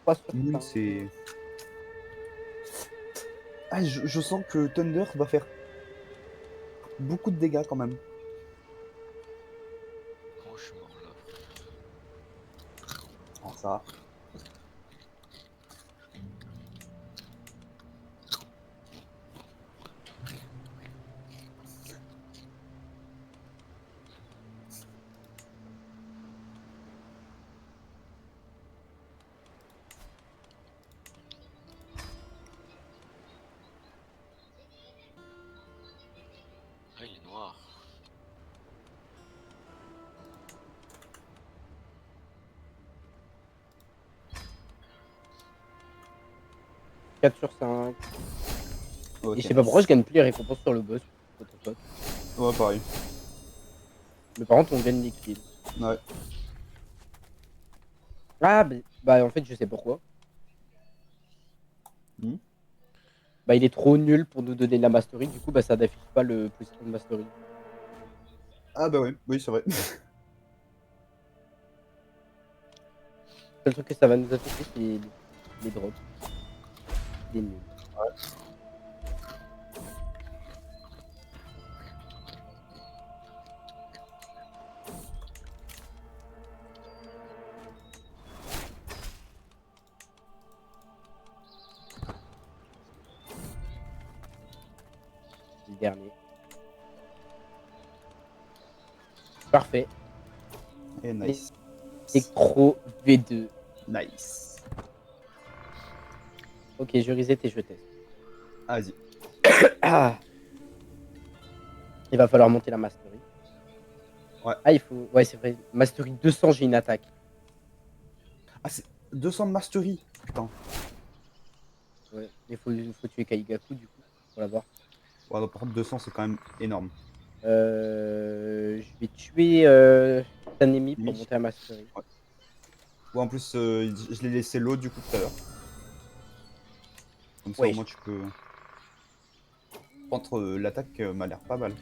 3 sur Moon 5. c'est... Ah, je sens que Thunder va faire beaucoup de dégâts quand même. ça. Ah, il est noir. « 4 sur 5. Ok. Et je sais pas pourquoi je gagne plus les récompenses sur le boss. What the fuck. Ouais, pareil. Mais par contre, on gagne les kills. Ouais. Ah, bah en fait, je sais pourquoi. Hmm. Bah, il est trop nul pour nous donner de la mastery. Du coup, bah, ça n'affiche pas le plus 1 de mastery. Ah bah oui, oui, c'est vrai. Le seul truc que ça va nous afficher, c'est les drops. Il est nul. Le dernier. Parfait. Et nice. Electro V2. Nice. Ok, je reset et je teste. Vas-y. Ah, il va falloir monter la mastery. Ouais. Ah, il faut. Ouais, c'est vrai. Mastery 200, j'ai une attaque. Ah, c'est 200 de mastery. Putain. Ouais. Il faut tuer Kaigaku, du coup, pour l'avoir. Ouais, non, par contre, 200, c'est quand même énorme. Je vais tuer Sanemi pour Ennemi. monter la mastery. Ouais. Ouais, en plus, je l'ai laissé l'eau du coup tout à l'heure. Comme ça, au Ouais. moins, tu peux. Entre l'attaque m'a l'air pas mal.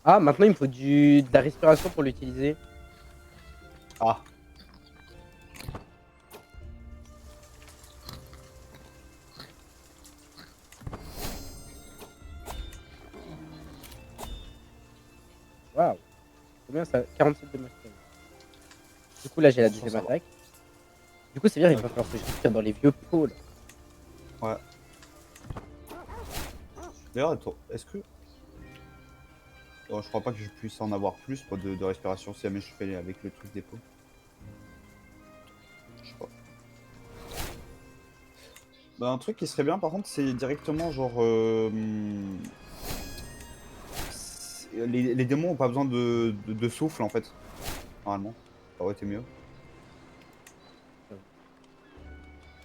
Ah, maintenant, il me faut de la respiration pour l'utiliser. Ah, Waouh. Combien ça? 47 de mastery. Du coup, là, j'ai la franchement, deuxième ça va. attaque. Du coup, c'est bien, il va Ok. falloir que je respire dans les vieux pots, là. Ouais. D'ailleurs, attends, est-ce que. Oh, je crois pas que je puisse en avoir plus quoi, de respiration si jamais je fais avec le truc dépôt. Je sais pas. Bah, un truc qui serait bien par contre, c'est directement genre. Les démons ont pas besoin de souffle en fait. Normalement. Ça aurait été mieux.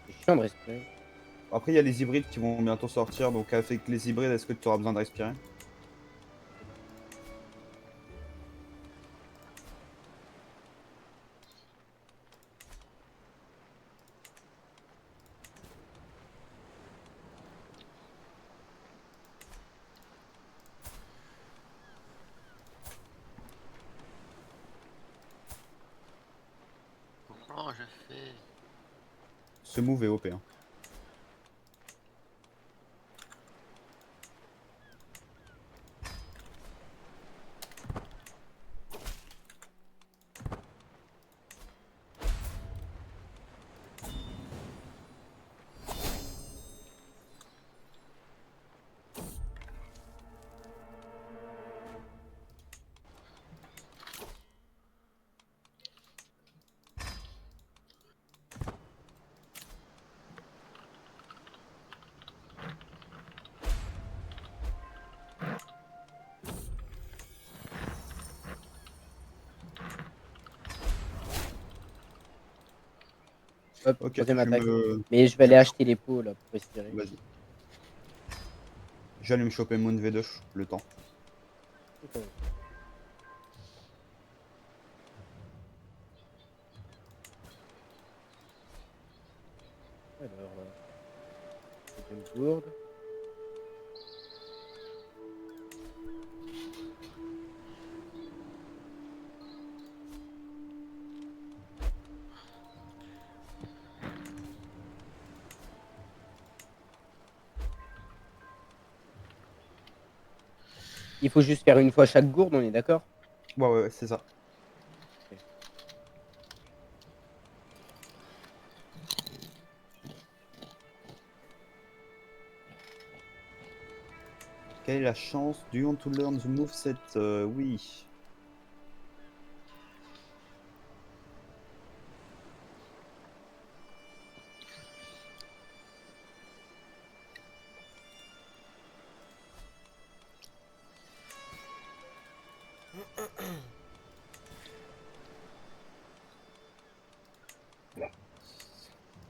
C'est chiant de respirer. Après, il y a les hybrides qui vont bientôt sortir. Donc, avec les hybrides, est-ce que tu auras besoin de respirer? Comment je fais? Ce move est OP. Hein. Hop, Ok, troisième tu attaque. me. Mais je vais aller acheter les pots, là, pour respirer. Vas-y. J'allais me choper Moon V2, le temps. Ok. Alors, deuxième gourde. Il faut juste faire une fois chaque gourde, on est d'accord? Ouais, c'est ça. Quelle est la chance? Do you want to learn the moveset? Oui.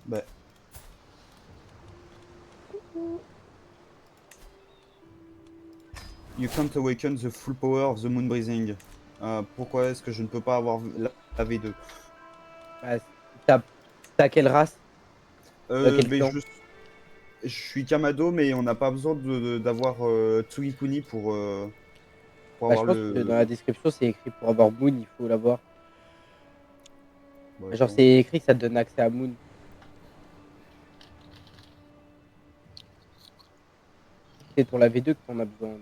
Bah, you can't awaken the full power of the moon breathing. Pourquoi est-ce que je ne peux pas avoir la V2? Bah, t'as t'as quelle race? Quel Mais clan? je suis Kamado, mais on n'a pas besoin d'avoir Tsugikuni pour Bah, je avoir pense que dans le. la description, c'est écrit pour avoir Moon, il faut l'avoir. Bah, Genre, attends. c'est écrit que ça te donne accès à Moon. C'est pour la V2 que t'en as besoin. Non.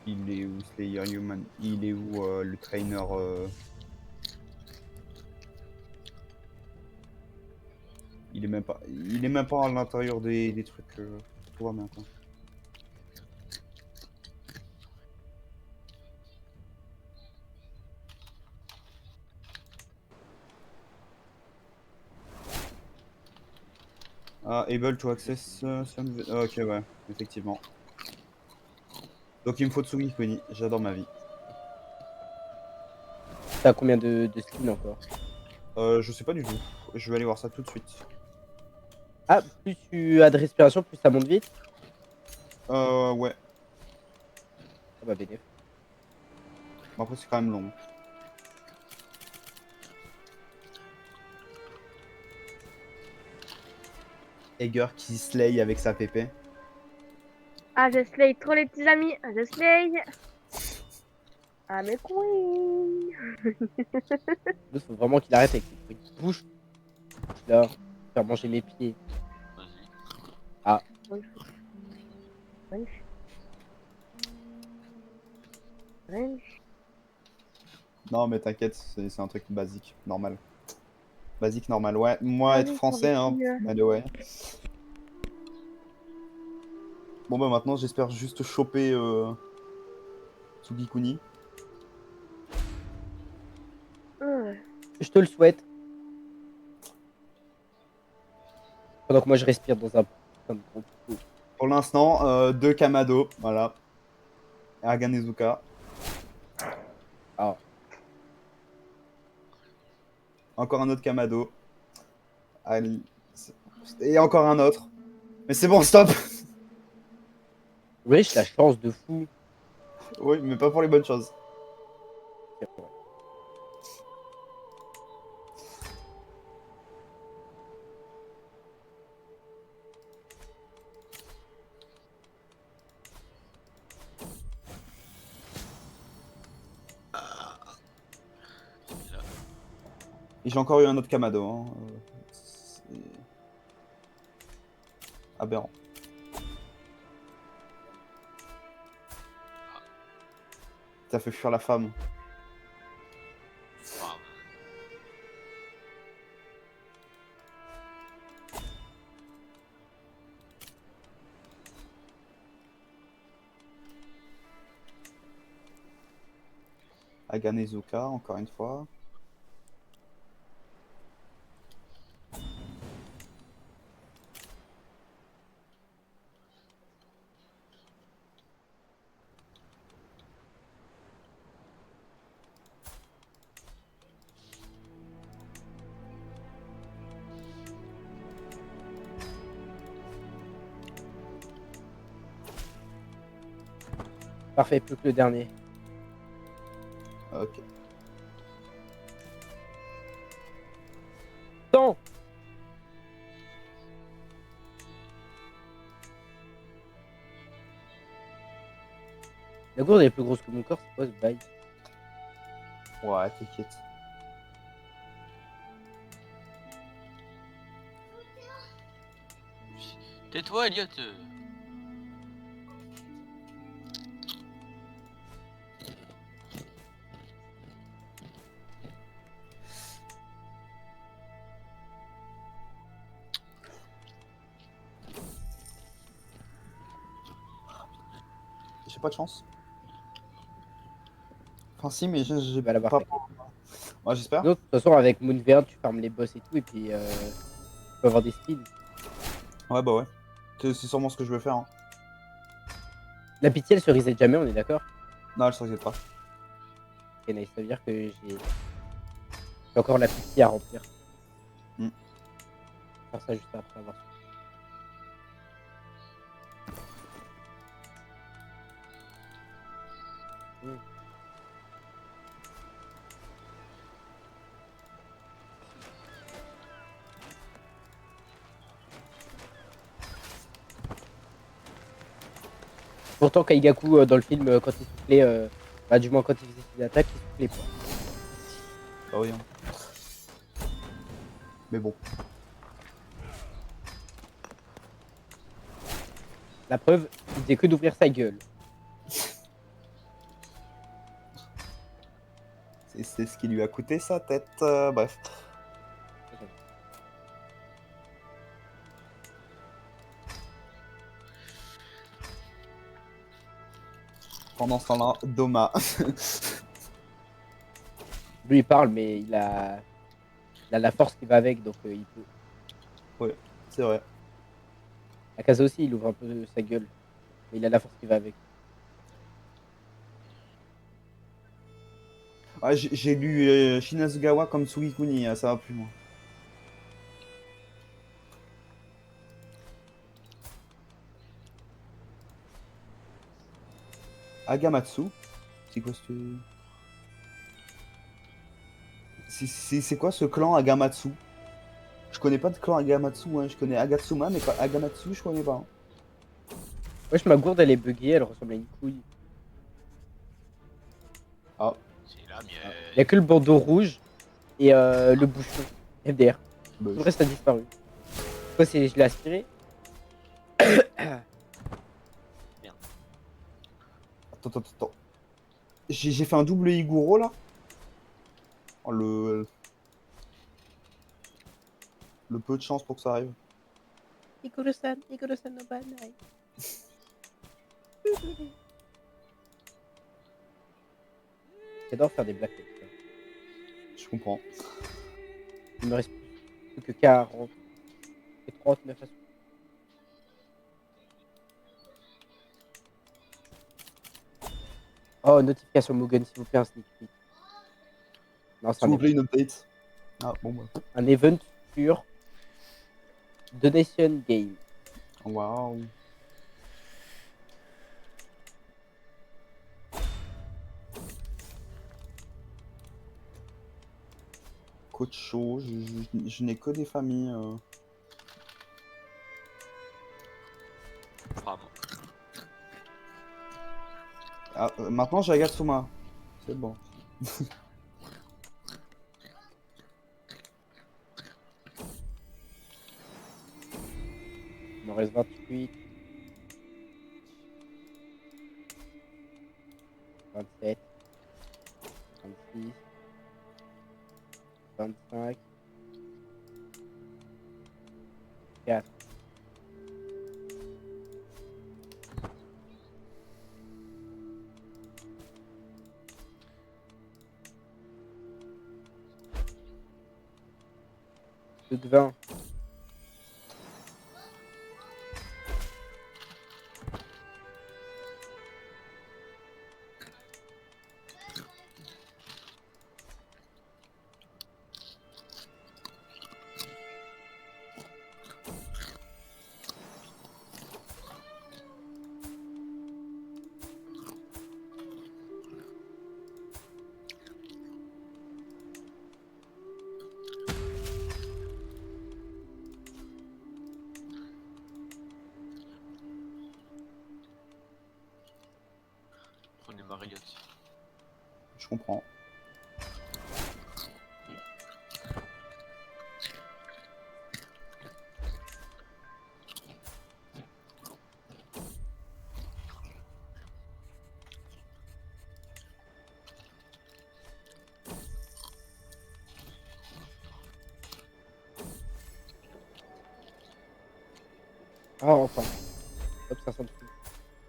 Il est où Slayer Human? Il est où le trainer Il est même pas à l'intérieur des trucs. Tout va bien quoi. Ah, able to access ok, ouais, effectivement. Donc il me faut Tsugikuni. J'adore ma vie. T'as combien de skins encore? Je sais pas du tout. Je vais aller voir ça tout de suite. Ah, plus tu as de respiration, plus ça monte vite. Ouais. Ah bah, bénéf. Bon, après, c'est quand même long. Egger qui slay avec sa pépé. Ah, je slay trop les petits amis. Ah, je slay. Ah, mes queens. Il faut vraiment qu'il arrête avec ses bruits de bouche. Là, faire manger mes pieds. Vas-y. Ah, Punch. Punch. Non, mais t'inquiète, c'est un truc basique, normal. Basique, normal, ouais. Moi, être Vas-y, français, hein, tranquille. by the way. Bon, bah maintenant, j'espère juste choper Tsugikuni. Ouais. je te le souhaite. Pendant que moi, je respire dans un putain de gros pot. Pour l'instant, deux Kamado, voilà. Aganezuka. Ah, Encore un autre Kamado. Allez. Et encore un autre. Mais c'est bon, stop. wesh, la chance de fou. Oui, mais pas pour les bonnes choses. Et là, Et j'ai encore eu un autre Kamado. Hein. C'est aberrant. Ça fait fuir la femme. waouh. Aganezuka, encore une fois. Parfait, plus que le dernier. Ok. Tant. La gourde est plus grosse que mon corps, c'est quoi ce bail? Ouais, t'inquiète. Tais-toi, Elliot. j'ai pas de chance. Enfin si, mais j'ai Tu vas l'avoir. pas... t'inquiète. Ouais, j'espère. Sinon, de toute façon, avec Moonverde, tu farmes les boss et tout, et puis tu peux avoir des spins. Ouais, bah ouais. C'est sûrement ce que je veux faire. Hein. La pitié, elle se reset jamais, on est d'accord? Non, elle se reset pas. Ok, nice, ça veut dire que j'ai encore la pitié à remplir. Mm. Faire ça juste après avoir. Mm. Pourtant, Kaigaku, dans le film, quand il soufflait, bah, du moins quand il faisait ses attaques, il soufflait pas. Bah oui. Hein. Mais bon. La preuve, il faisait que d'ouvrir sa gueule. C'est ce qui lui a coûté sa tête. Bref. Pendant ce temps-là, Doma. Lui, il parle, mais il a la force qui va avec, donc il peut. C'est vrai. Akaza aussi, il ouvre un peu sa gueule, mais il a la force qui va avec. Ah, j'ai lu Shinasugawa comme Tsugikuni, ça va plus loin. Agamatsu. C'est quoi ce... C'est quoi ce clan Agamatsu? Je connais pas de clan Agamatsu, hein. Je connais Agatsuma, mais pas Agamatsu, je connais pas. Hein. Wesh, ma gourde, elle est buggée, elle ressemble à une couille. Ah, C'est la Il mienne. y a que le bandeau rouge et le bouchon FDR. bah, Tout le reste a disparu. Quoi, c'est je l'ai aspiré? attends. J'ai fait un double Iguro là. Oh, le peu de chance pour que ça arrive. Igoro-san no banai. J'adore faire des blagues comme ça. Je comprends. Il me reste plus que 40 et 39 à souffler. Oh, notification Mugen, s'il vous plaît, un sneak peek. Non, c'est S'il vous plaît, une update. Ah, bon, bah. un event sur Donation Game. Waouh. Coach chaud, je n'ai que des familles. Vraiment. Ah, maintenant j'ai Agatsuma. C'est bon. Il me reste 28, 27, 26, 25, 4. Plus que 20. Prenez Marriott. Je comprends. Ah, enfin. Hop, 500 de plus.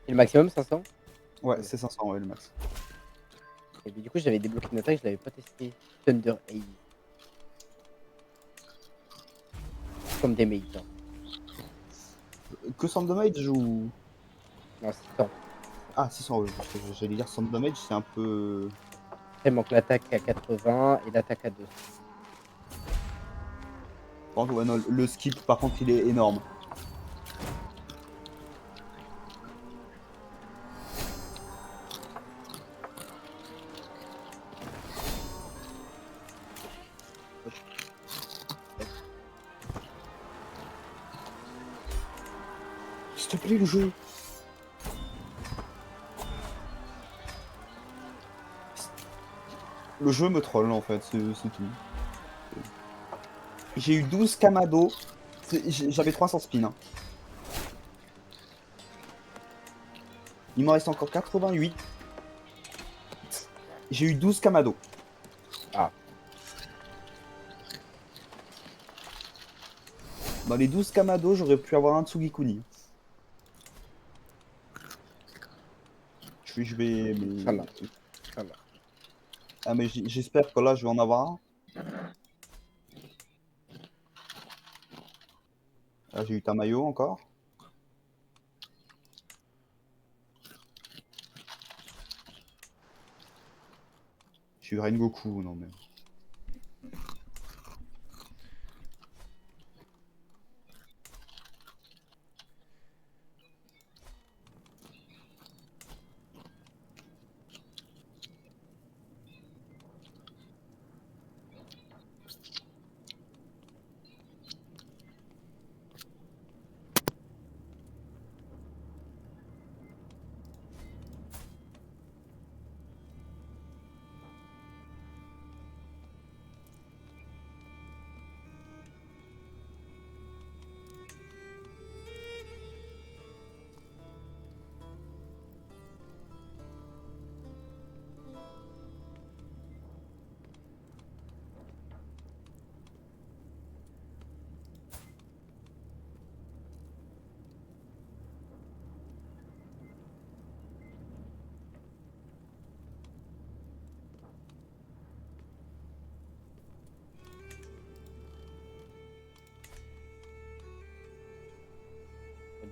Et le maximum, 500? Ouais, c'est 500, ouais, le max. Et puis, du coup, j'avais débloqué une attaque, je l'avais pas testé. Thunder Haze. Comme des mates. Hein. Que 100 damage ou. Non, 600. Ah, 600, ouais, parce que j'allais dire 100 damage, c'est un peu. Après, il manque l'attaque à 80 et l'attaque à 200. Par contre, ouais, non, le skip, par contre, il est énorme. S'il te plaît, le jeu. Le jeu me troll en fait, c'est tout. J'ai eu 12 Kamado, j'avais 300 spins. Hein. Il m'en reste encore 88. J'ai eu 12 Kamado. Ah. Dans les 12 Kamado, j'aurais pu avoir un Tsugikuni. Je vais. Mais... Inch'Allah. Inch'Allah. Ah, mais j'espère que là, je vais en avoir un. Là, j'ai eu Tamayo encore. J'ai eu Rengoku, non mais.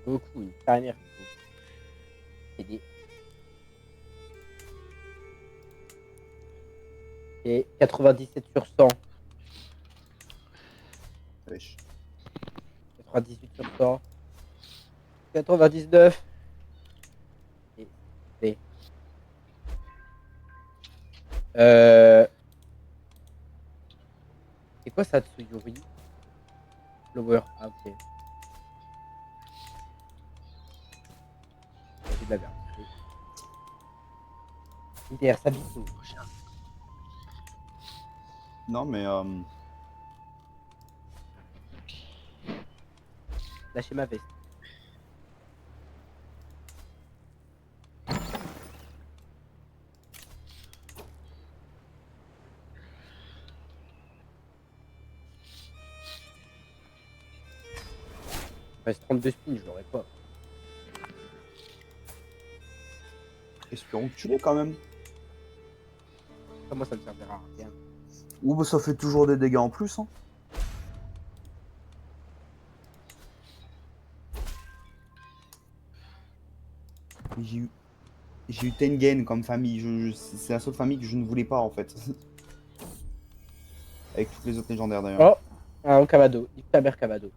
Beaucoup, une dernière. Et des. Et 97 sur 100. Wesh. 98 sur 100. 99. Et. C'est quoi ça, Tsuyuri? Flower. Ah, ok. J'ai de la merde. Derrière sa bisou. Non mais. Lâchez ma veste. Il reste 32 spins, je l'aurais pas. Espérons que tu l'aies quand même. Ça, moi, ça me servira à rien. Ou bah, ça fait toujours des dégâts en plus. Hein. J'ai eu Tengen comme famille. C'est la seule famille que je ne voulais pas en fait. Avec toutes les autres légendaires d'ailleurs. Oh, un Kamado. Il ta mère Kamado.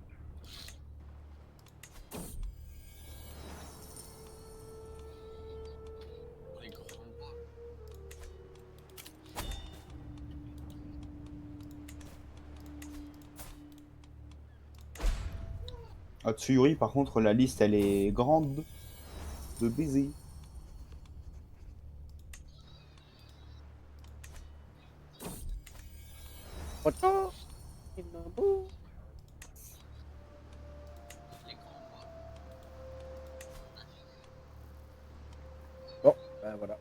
Les grands bois. Ah, Tsuyuri, par contre, la liste elle est grande de baiser. Photo. Il m'a beau. Les grands bois. Bon, ben voilà.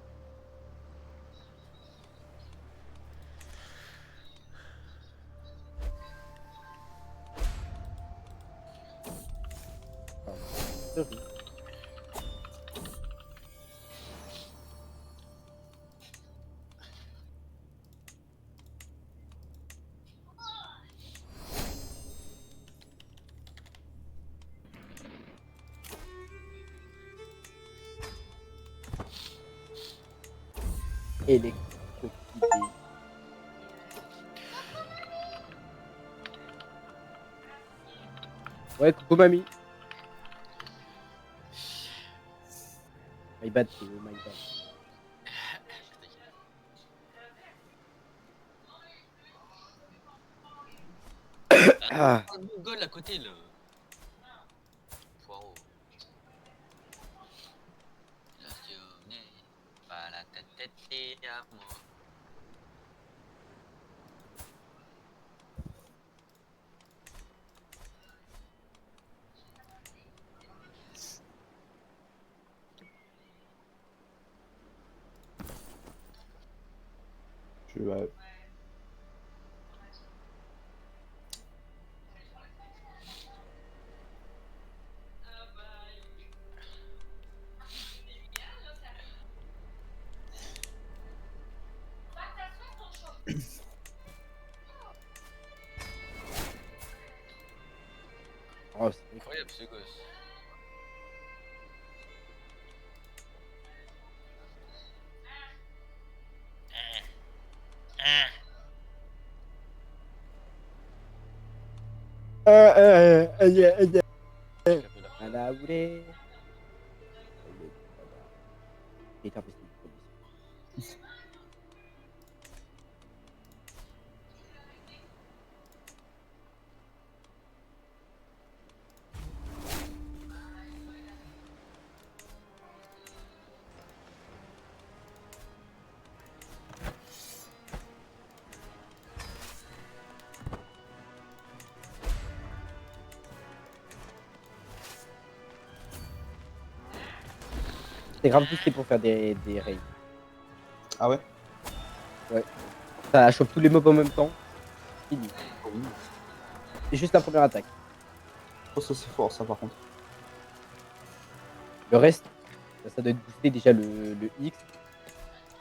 Sorry. Électrocuté. Ouais, coucou mamie. My bad, Théo, my bad. Ah. Oh, le Mongol à côté là. Poireau. La journée, pas la tête et à moi. Je vais... Oh, c'est Incroyable ce gosse. Nada voulait. C'est impossible. C'est grave boosté pour faire des raids. Ah ouais? Ça chope tous les mobs en même temps. Fini. C'est juste la première attaque. Oh, ça c'est fort ça par contre. Le reste, ça doit être boosté déjà le X.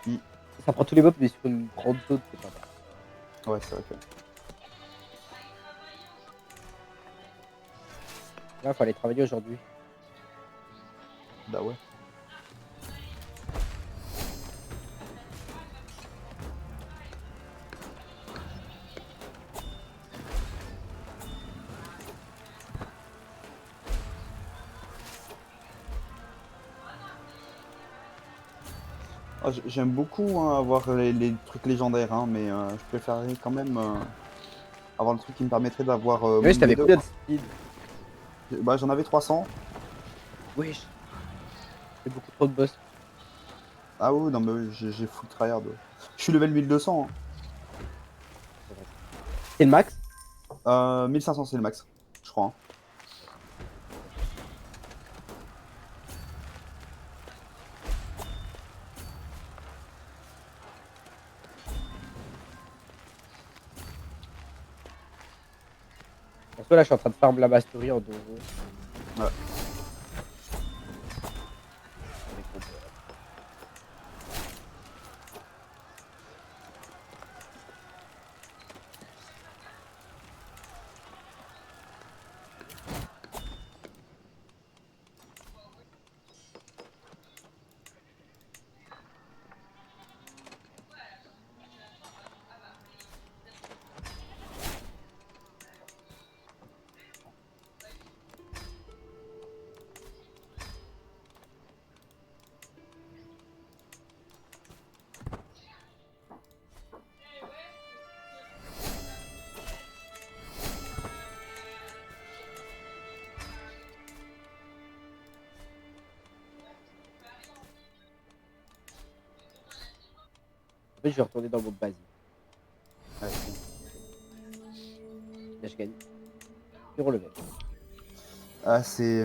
Mm. Ça prend tous les mobs, mais sur une grande zone, c'est pas mal. Ouais, c'est vrai que... Là, faut aller travailler aujourd'hui. Bah ouais. Ah, j'aime beaucoup hein, avoir les trucs légendaires, hein, mais je préférerais quand même avoir le truc qui me permettrait d'avoir Ouais, je t'avais B2, combien de quoi. speed? Bah j'en avais 300. Wesh. C'est beaucoup trop de boss. Ah oui, non mais oui, j'ai full tryhard. Je suis level 1200. C'est le max? 1500 c'est le max, je crois. Hein. En soi, là, je suis en train de farm la mastery en donjon. Ouais. Avec mon pote. En fait, je vais retourner dans mon basique. Ouais, c'est- Là, je gagne. 0 level. Ah c'est...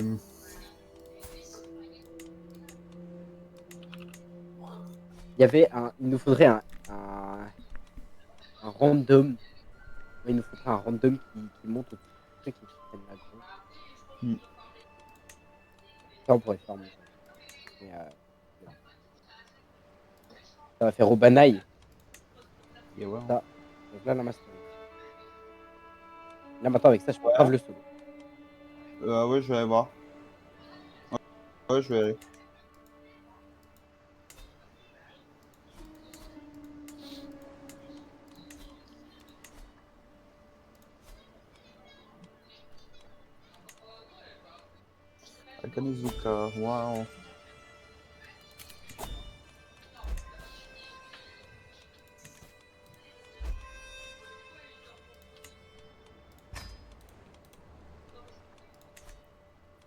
Il y avait un. Il nous faudrait un random. Ouais, il nous faudrait un random qui monte au truc qui prenne la grande. Hmm. Ça, on pourrait faire mieux. Mais, ça va faire au banaille. Et ouais, hein. Ça. Donc là, la mastery. Là, maintenant, avec ça, je peux Ouais. grave le solo. Ouais, je vais aller voir. Ouais, je vais aller. Kanezuka, waouh.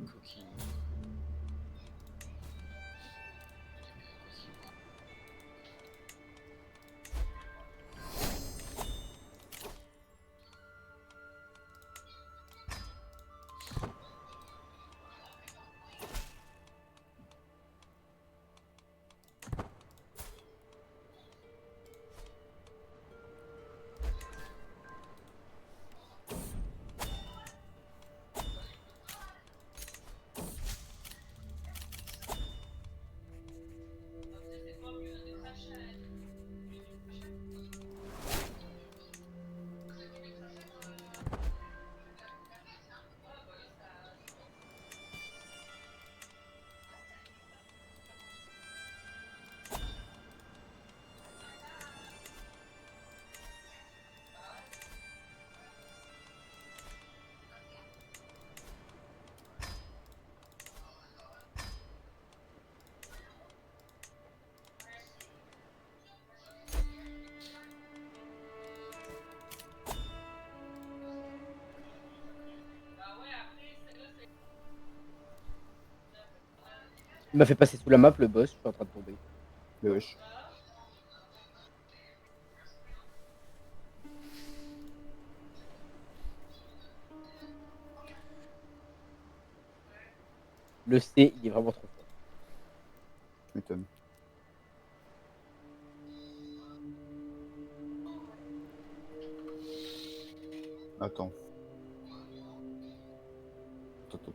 Coquille. Il m'a fait passer sous la map le boss, je suis en train de tomber. Mais wesh. Le C, il est vraiment trop fort. Je m'étonne. Attends. Attends.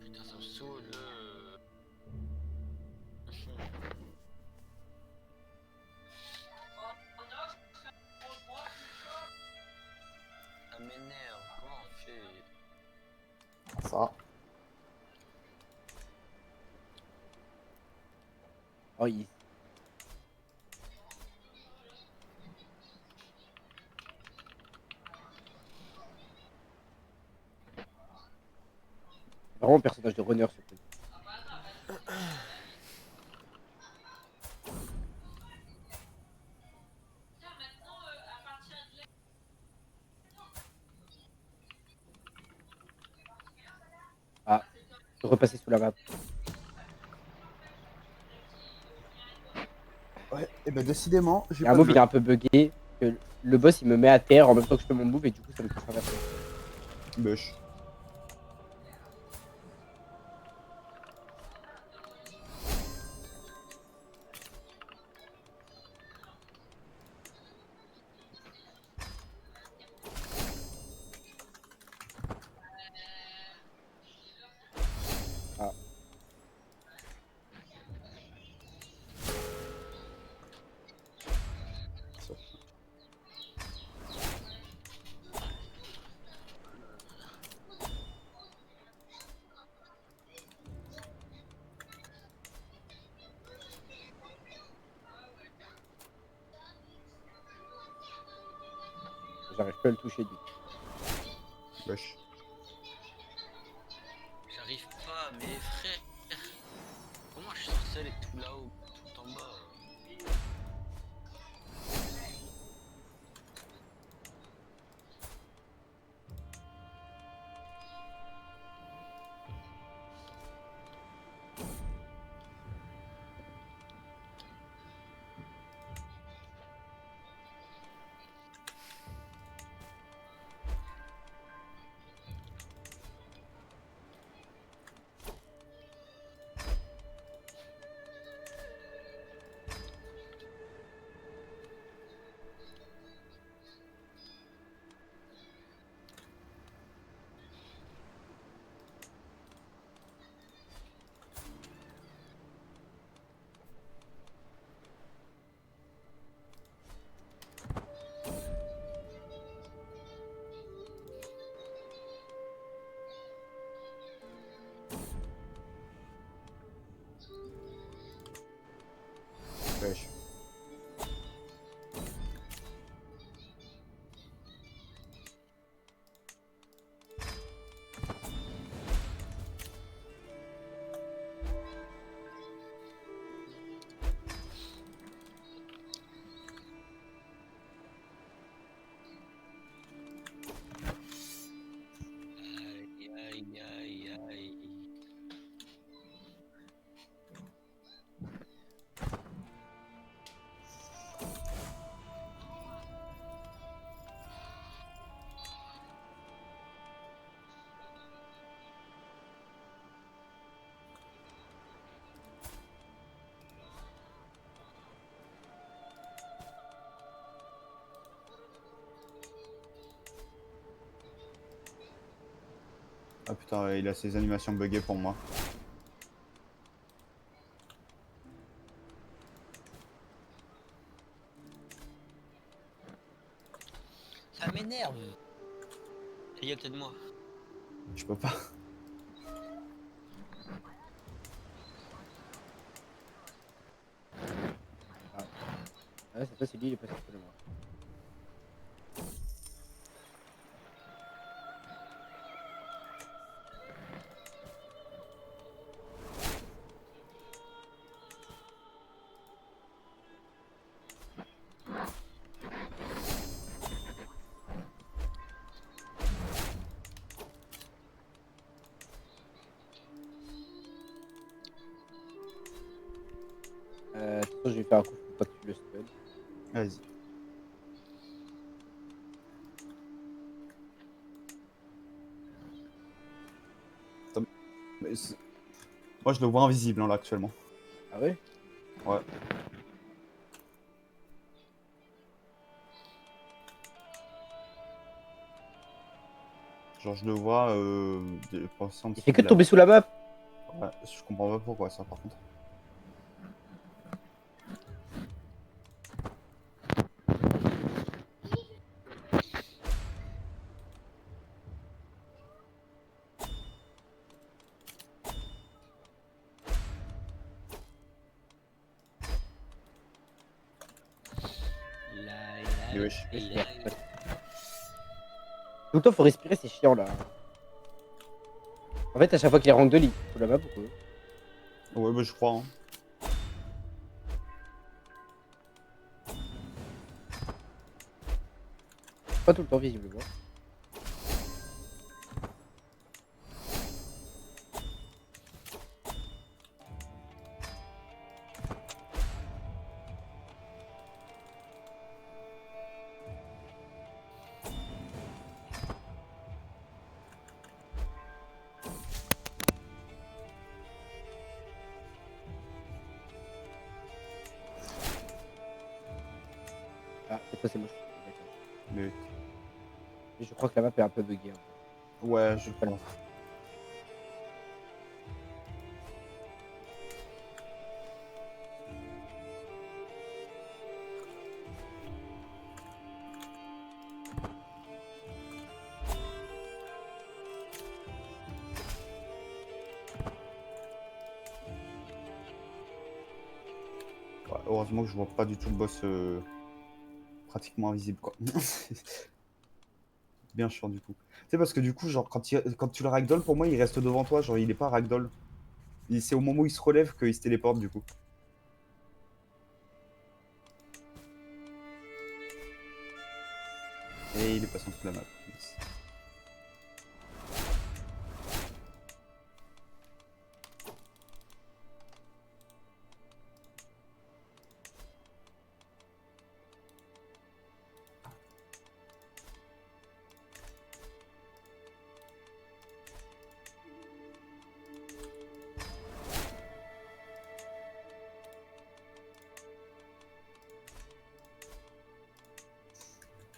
Putain, ça me saoule. Ça m'énerve. Comment on fait? Ça. Oh, il... Vraiment personnage de runner ce truc. Ah, je vais repasser sous la map. Ouais, et ben décidément, Il j'ai y a un pas move, de il est un peu bugué. Que le boss, il me met à terre en même temps que je fais mon move et du coup, ça me fait traverser. bush. Ah. J'arrive pas à le toucher du coup. Bush. J'arrive pas, mais frère. Comment je suis censé aller tout là-haut, tout en bas? Ah putain, il a ses animations buggées pour moi. Ça m'énerve. Il y a peut-être moi. Je peux pas. Ah, cette fois, c'est lui, il est passé près de moi. De toute façon, je vais faire un coup pour pas que tu le stun. Vas-y. Attends, mais moi je le vois invisible hein, là actuellement. Ah ouais? Ouais. Genre je le vois passer en Il dessous fait que de de la... tomber sous la map. Ouais, je comprends pas pourquoi ça par contre. Et wesh. Respire. Tout le temps, faut respirer, c'est chiant là. En fait, à chaque fois qu'il est rank 2, il sous la map ou quoi? Ouais bah je crois hein. Pas tout le temps, visiblement. Ah, cette fois, c'est moche. D'accord. Mais... Et je crois que la map est un peu buggée. En fait. Ouais je Pas le- pense. Ouais, heureusement que je vois pas du tout le boss pratiquement invisible quoi. Bien chiant du coup. Tu sais parce que du coup genre quand tu le ragdoll pour moi il reste devant toi, genre il est pas ragdoll. C'est au moment où il se relève qu'il se téléporte du coup. Et il est passé en dessous de la map. Yes.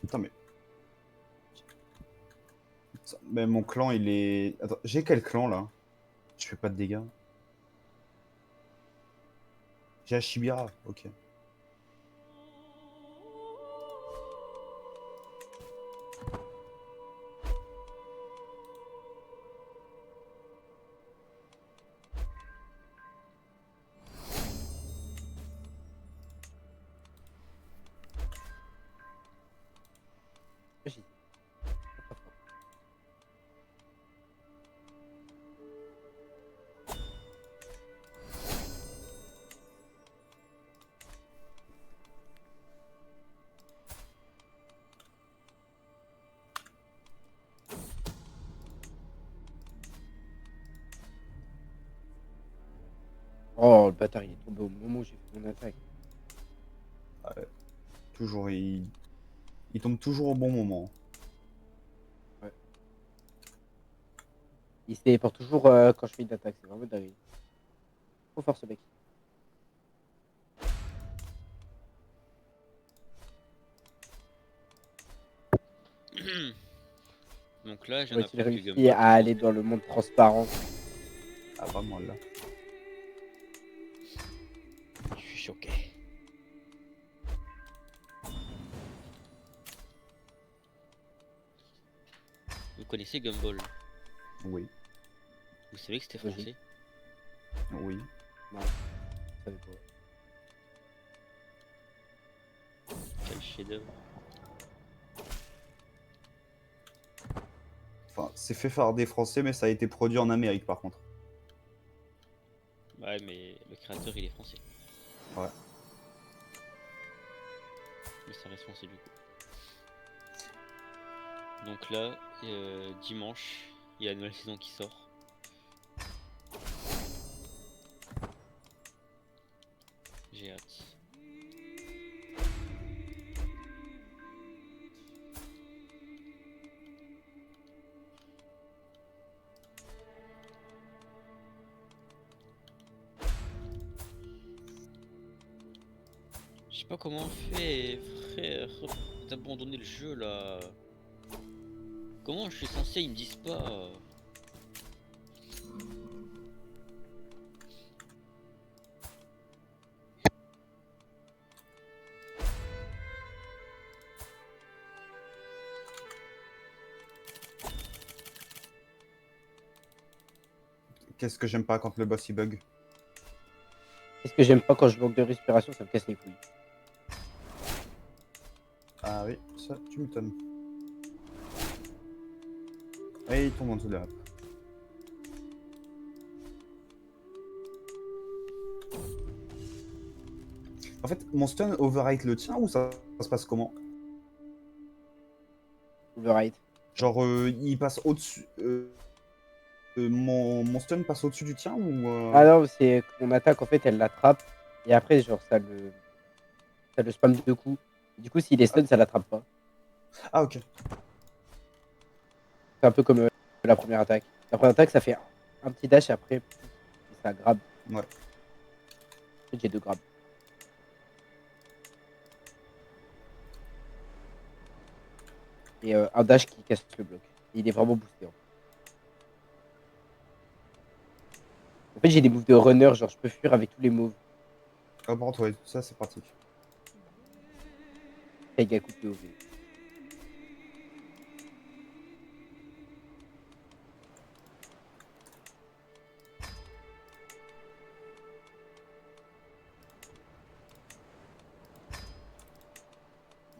Putain mais... Mais mon clan il est... Attends, j'ai quel clan là? Je fais pas de dégâts. J'ai Ashibira, ok. Vas-y. Oh, le bâtard, il est tombé au moment où j'ai fait mon attaque. Toujours, il tombe toujours au bon moment. Il se téléporte toujours quand je fais une attaque. C'est vraiment dingue. Trop fort ce mec. Donc là, je viens Faut-il d'apprendre que réussir Gumball à aller est dans le monde transparent? Ah, vraiment là. français. Je suis choqué. Vous connaissez Gumball? Oui, Vous savez que c'était Logique. français? oui. Non, je savais pas. Quel chef-d'œuvre. Enfin, c'est fait par des Français, mais ça a été produit en Amérique par contre. Ouais, mais le créateur il est français. Ouais. Mais ça reste français du coup. Donc là, dimanche, il y a la nouvelle saison qui sort. J'ai hâte. Je sais pas comment on fait, frère, d'abandonner le jeu là. Comment je suis censé, ils me disent pas. Qu'est-ce que j'aime pas quand le boss il bug? Qu'est-ce que j'aime pas quand je manque de respiration, ça me casse les couilles. Ah oui, ça, tu m'étonnes. Et il tombe en dessous de la map. En fait, mon stun override le tien ou ça se passe comment? Override. Genre, il passe au-dessus. Mon stun passe au-dessus du tien ou. Ah non, c'est que mon attaque en fait elle l'attrape et après genre ça le spam de coups. Du coup s'il est stun ça l'attrape pas. Ah, ok. C'est un peu comme la première attaque. La première attaque ça fait un petit dash et après et ça grab. Ouais. En fait j'ai 2 grabs. Et un dash qui casse le bloc. Et il est vraiment boosté. En fait j'ai des moves de runner, genre je peux fuir avec tous les moves. Ah, par contre, ouais, ça c'est pratique. Kaigaku POV.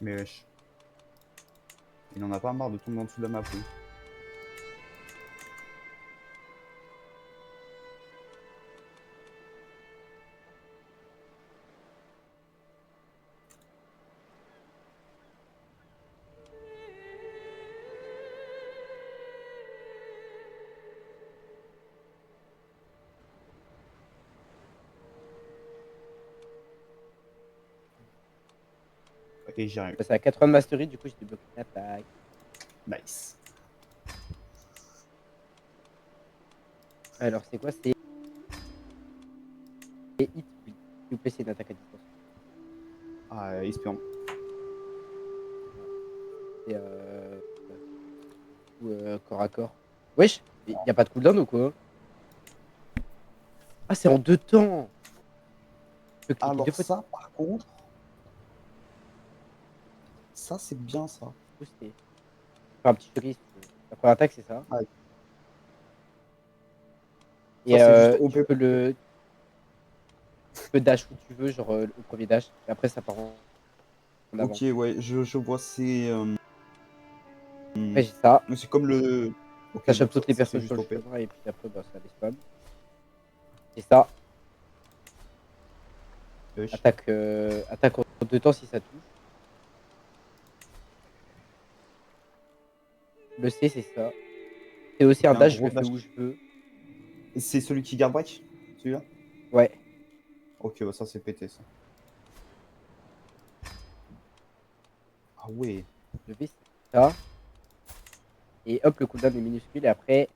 Mais wesh. Il en a pas marre de tomber en dessous de la map, lui. Ok, j'y arrive. C'est à 80 de mastery, du coup j'ai débloqué une attaque. Nice. Alors c'est quoi? C'est hit. Oui. S'il vous plaît c'est une attaque à distance. Ah, espion. C'est ou corps à corps. Wesh, y a pas de cooldown ou quoi? Ah c'est en 2 temps. Je peux cliquer 2 Alors fois. ça, par contre, ça c'est bien ça. Boosté. Enfin, un petit check. La première attaque c'est ça. Ouais. Et Ça, c'est juste tu OP. peux dash où tu veux, genre au premier dash. Et après ça part en avant. Ok, ouais, je vois, c'est. Après j'ai ça. C'est comme le. Ok, Ça chope donc toutes les ça, c'est personnes sur juste le OP. chemin et puis après bah, ça les spam. Et ça. Wesh. Attaque en 2 temps si ça touche. Le C c'est ça. C'est aussi un Un dash, je gros le fais dash. où je veux. C'est celui qui garde break? Celui-là? Ouais. Ok, bah ça c'est pété ça. Ah ouais. Le V c'est ça. Et hop, le cooldown est minuscule et après.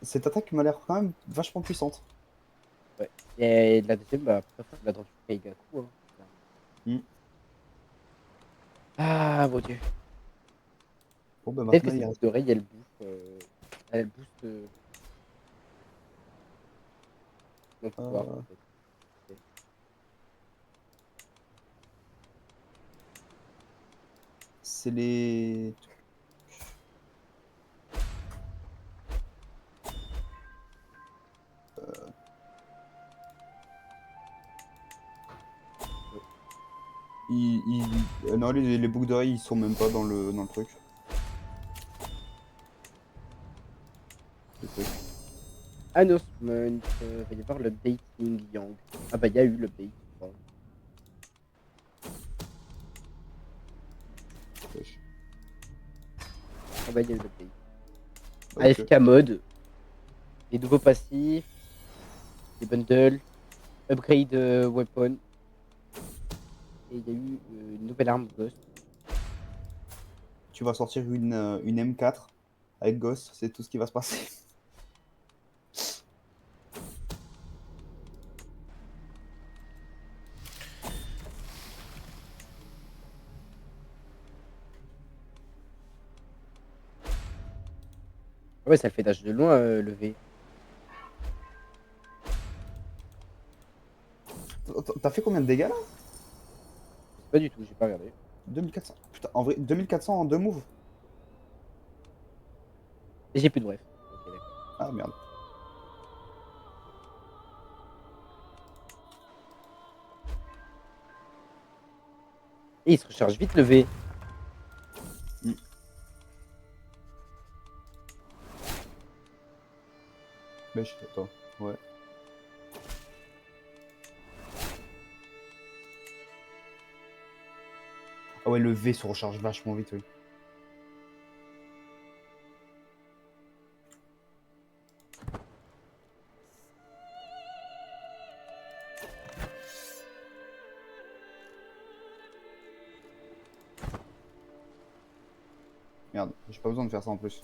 Cette attaque m'a l'air quand même vachement puissante. Ouais. Et la deuxième, bah, après, faut la dans du Kaigaku. Hein. Hmm. Ah, mon dieu. Bon, bah Peut-être que maintenant, ces il boucles reste. d'oreilles, elles boostent mon pouvoir. Euh, En fait. C'est les. Non, les boucles d'oreilles, ils sont même pas dans le truc. Le truc. Announcement, va y avoir l'updating Yang. Ah bah il y a eu l'update, je crois. Wesh. Ah bah il y a eu l'update. Ok. AFK mode, les nouveaux passifs, les bundles, upgrade weapon. Et il y a eu une nouvelle arme Ghost. Tu vas sortir une M4 avec Ghost, c'est tout ce qui va se passer. Ah ouais, ça le fait d'âge de loin le V. T'as fait combien de dégâts là? Je sais pas du tout, j'ai pas regardé. 2400. Putain, en vrai, 2400 en 2 moves. Et j'ai plus de bref. Ok, d'accord. Ah merde. Et il se recharge vite le V. Wesh, attends. Ouais. Ah ouais, le V se recharge vachement vite, oui. Merde, j'ai pas besoin de faire ça en plus.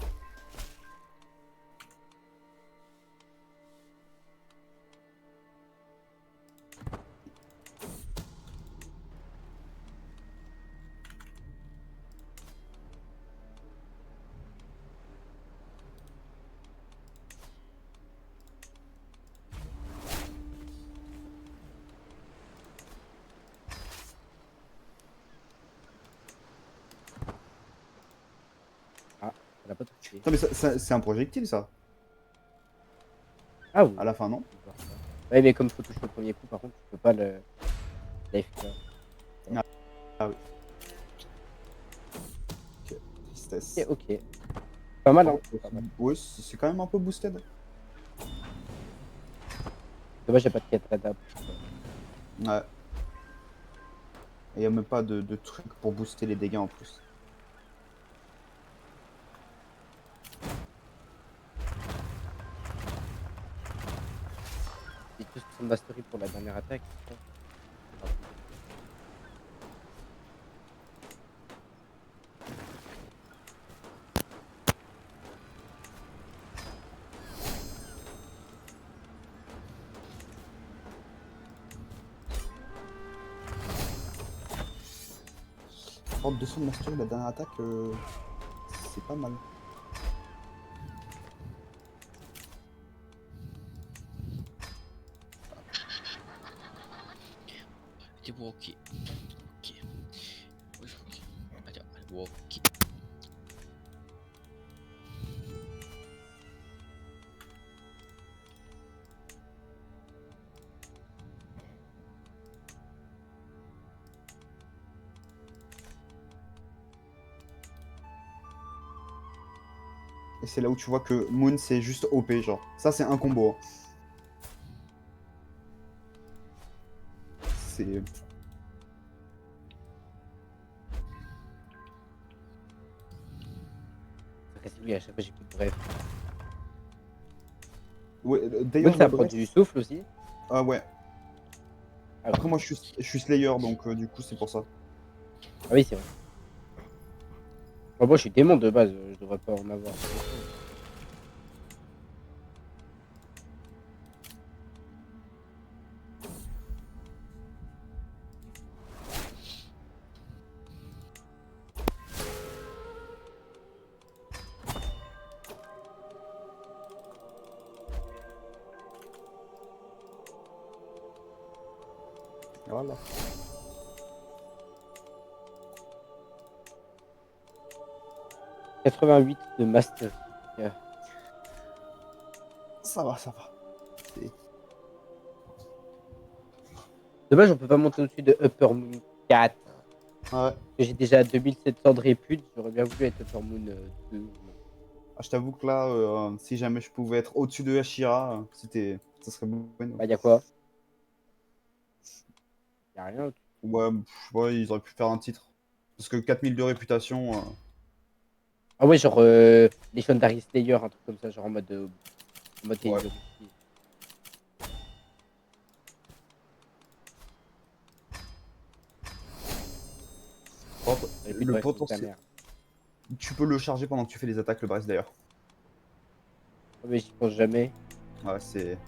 Ah, elle a pas touché. Putain, mais c'est un projectile ça, Ah oui. à la fin, non? Je peux voir ça. Ouais, mais comme faut toucher au premier coup, par contre, tu peux pas le l'AFK. Ah oui. Ok, tristesse. Ok, ok. Pas mal, hein. Oh, Pas mal. ouais, c'est quand même un peu boosted. Dommage, j'ai pas de katana. Ouais. Et y a même pas de truc pour booster les dégâts en plus. J'ai tous son mastery pour la dernière attaque. Porte 200 de mastery, la dernière attaque, c'est pas mal. T'es walkie. Ok. Oui, ok. Attends, walkie. Et c'est là où tu vois que Moon c'est juste OP, genre. Ça c'est un combo, hein. C'est. Oui, à chaque fois, j'ai plus de bref. Ouais, Moon, d'ailleurs, ça le prend bref. du souffle aussi. Ah ouais. Ah, Après, oui. moi je suis Slayer, donc du coup, c'est pour ça. Ah oui, c'est vrai. Moi, je suis démon de base, je devrais pas en avoir. Voilà. « 88 de master. Ça va, ça va. C'est- Dommage, on peut pas monter au-dessus de Upper Moon 4. Ouais. J'ai déjà 2700 de répute. J'aurais bien voulu être Upper Moon 2. Ah, je t'avoue que là, si jamais je pouvais être au-dessus de Hashira, ça serait bon. Bah, y'a quoi? Y'a rien. Ouais, ouais, ils auraient pu faire un titre. Parce que 4000 de réputation, Ah ouais, genre Legendary Slayer, un truc comme ça, genre en mode ouais. Kaidori. Hop, Répute, le ouais, c'est ta potentiel. mère. Tu peux le charger pendant que tu fais les attaques, le Brest d'ailleurs. Ah, mais j'y pense jamais. Ouais, c'est.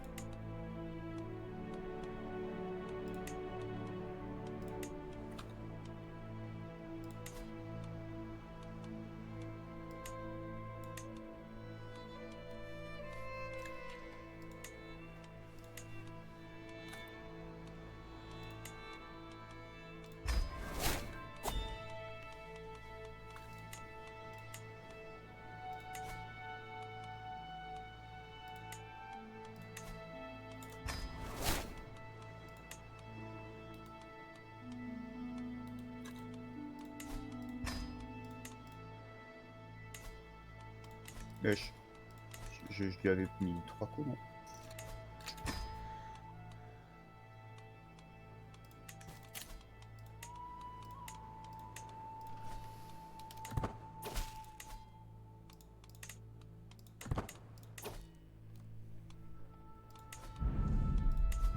Wesh. Je lui avais mis 3 coups, non?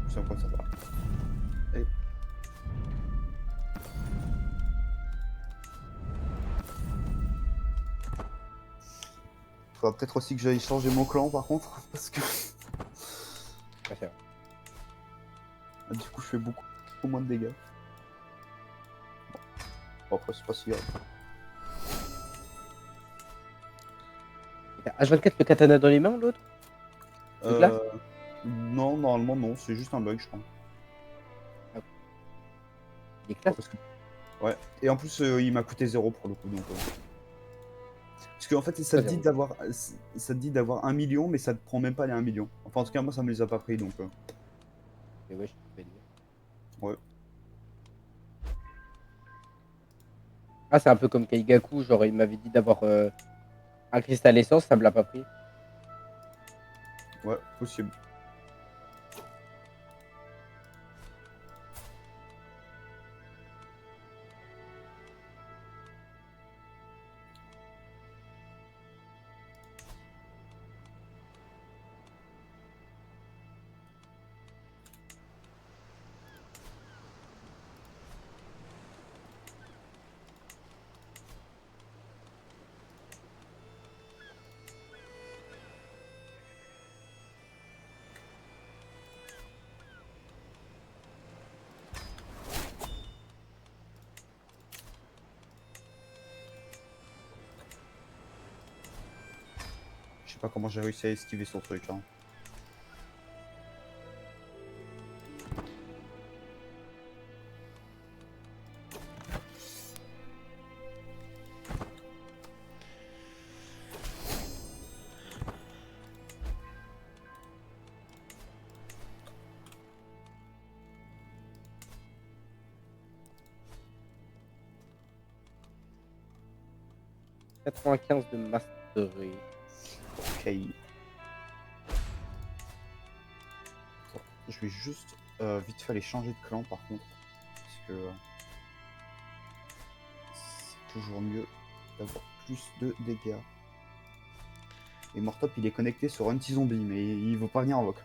C'est quoi ça va. Et... Faudra peut-être aussi que j'aille changer mon clan par contre, parce que Ouais, c'est vrai. du coup je fais beaucoup moins de dégâts. Bon, après c'est pas si grave. Et t'as H24 le katana dans les mains, l'autre? De glace? Non, normalement non, c'est juste un bug je crois. Il est Ouais, classe. ouais. Et en plus il m'a coûté 0 pour le coup donc. Parce qu'en fait Pourquoi zéro? ça te dit d'avoir 1 million mais ça te prend même pas les 1 million. Enfin en tout cas moi ça me les a pas pris donc. Et ouais, je peux dire. Ouais. Ah, c'est un peu comme Kaigaku, genre il m'avait dit d'avoir un cristal essence, ça me l'a pas pris. Ouais, possible. Je sais pas comment j'ai réussi à esquiver son truc hein. « 95 de mastery. Ok. Je vais juste vite fait aller changer de clan par contre. Parce que c'est toujours mieux d'avoir plus de dégâts. Et Mortop il est connecté sur Anti-Zombie mais il veut pas venir en voc.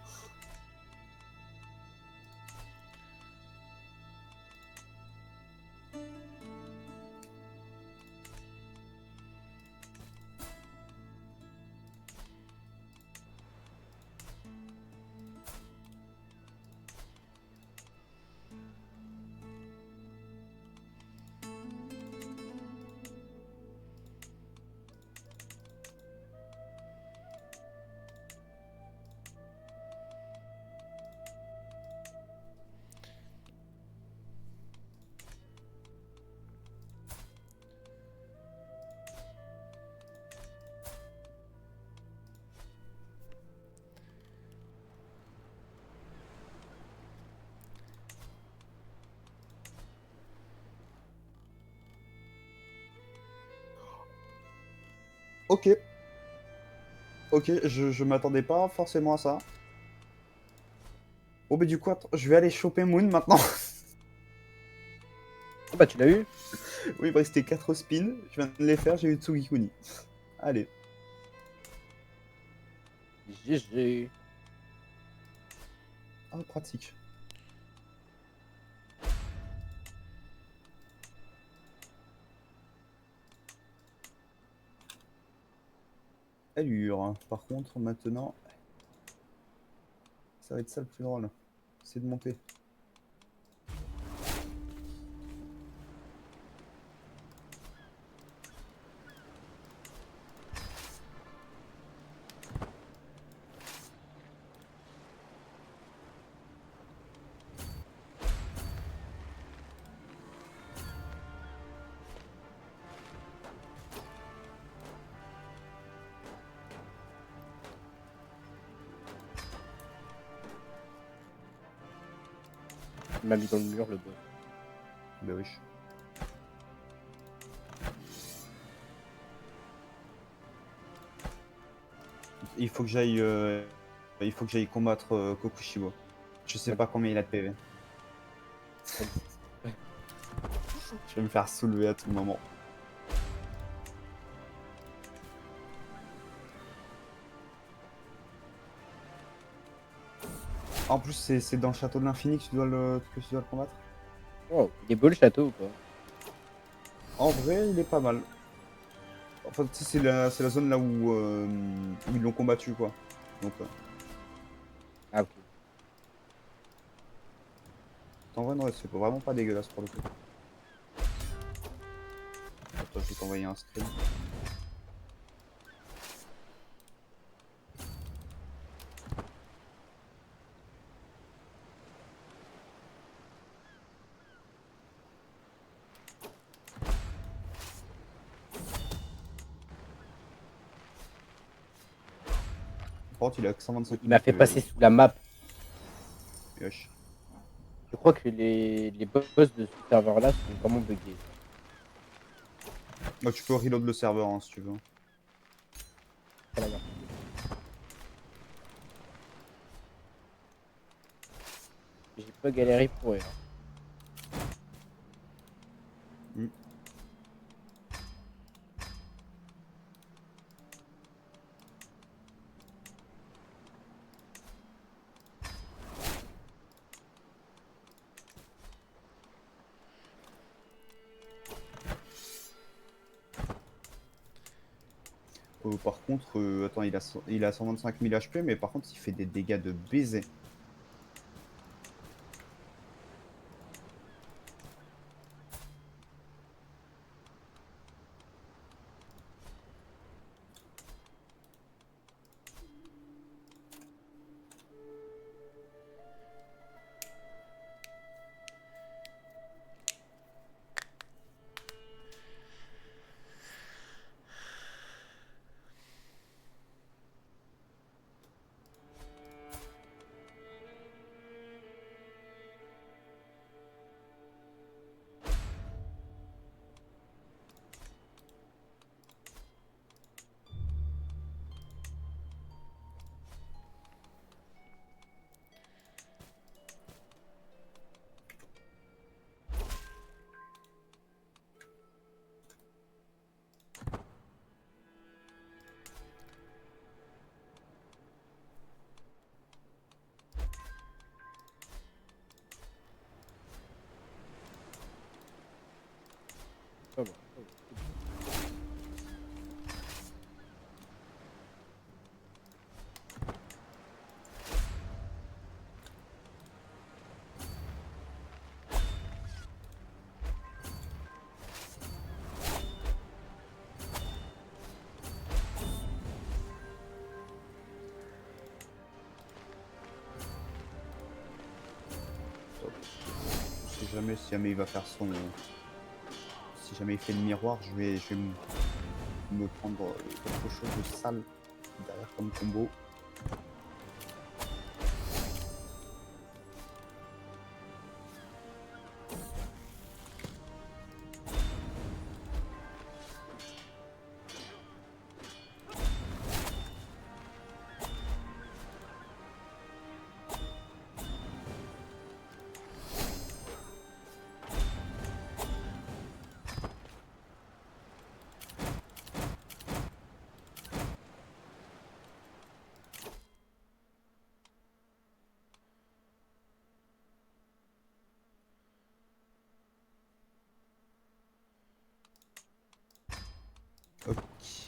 Ok. Ok, je m'attendais pas forcément à ça. Bon, bah du coup, attends, je vais aller choper Moon maintenant. Ah bah tu l'as eu? Oui, il me restait 4 spins. Je viens de les faire, j'ai eu Tsugikuni. Allez. GG. Ah, pratique. Allure. Par contre, maintenant, ça va être ça le plus drôle. C'est de monter. Il m'a mis dans le mur le boss. Bah oui. Il faut que j'aille combattre Kokushibo. Je sais Ouais. pas combien il a de PV. Je vais me faire soulever à tout moment. En plus, c'est dans le château de l'infini que que tu dois le combattre. Oh, il est beau le château ou pas? En vrai, il est pas mal. Enfin, tu sais, c'est la zone là où ils l'ont combattu, quoi. Donc, Ah ok. en vrai, non, c'est vraiment pas dégueulasse pour le coup. Attends, je vais t'envoyer un screen. Par contre, il a que 125 Il m'a fait 000 passer sous la map. Wesh. Je crois que les boss de ce serveur-là sont vraiment buggés. Bah, tu peux reload le serveur hein, si tu veux. Ça va, j'ai pas galéré pour rien. Hmm. Par contre, attends, il a 125 000 HP, mais par contre, il fait des dégâts de baiser. Ça va. Top. Si jamais il va faire son. Si jamais il fait le miroir, je vais me prendre quelque chose de sale derrière comme combo.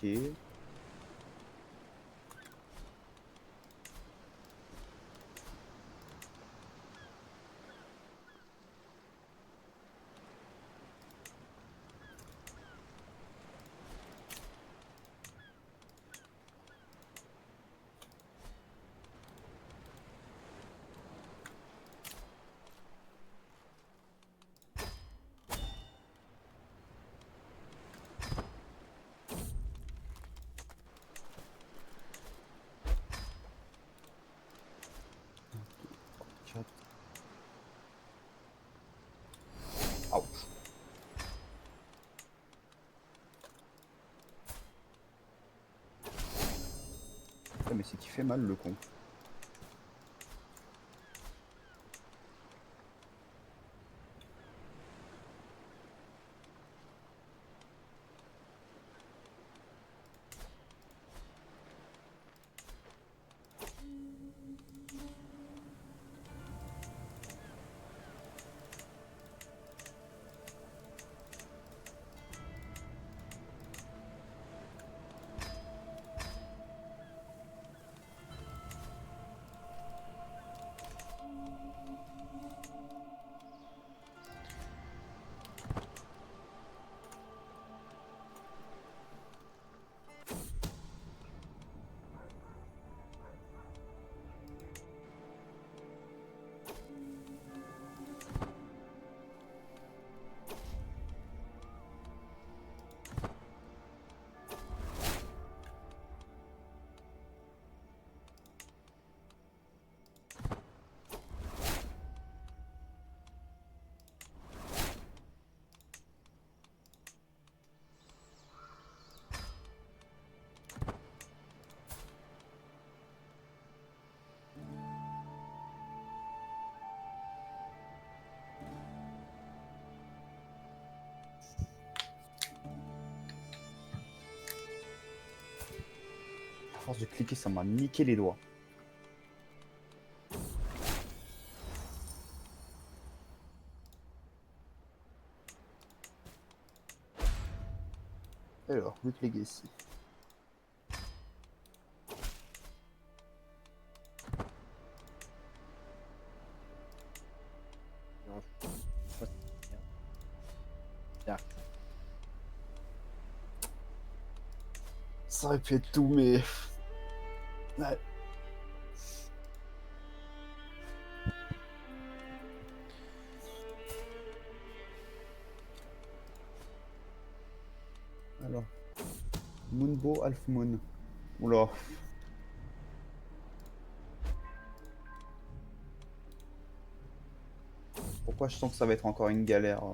Ok. Ouch. Putain, mais c'est qui fait mal le con. À force de cliquer, ça m'a niqué les doigts. Alors, Root Legacy. Non, je sais pas si c'est bien. Dark. Ça aurait pu être tout, mais. Ouais. Alors. Moonbow Half Moon. Oula. Pourquoi je sens que ça va être encore une galère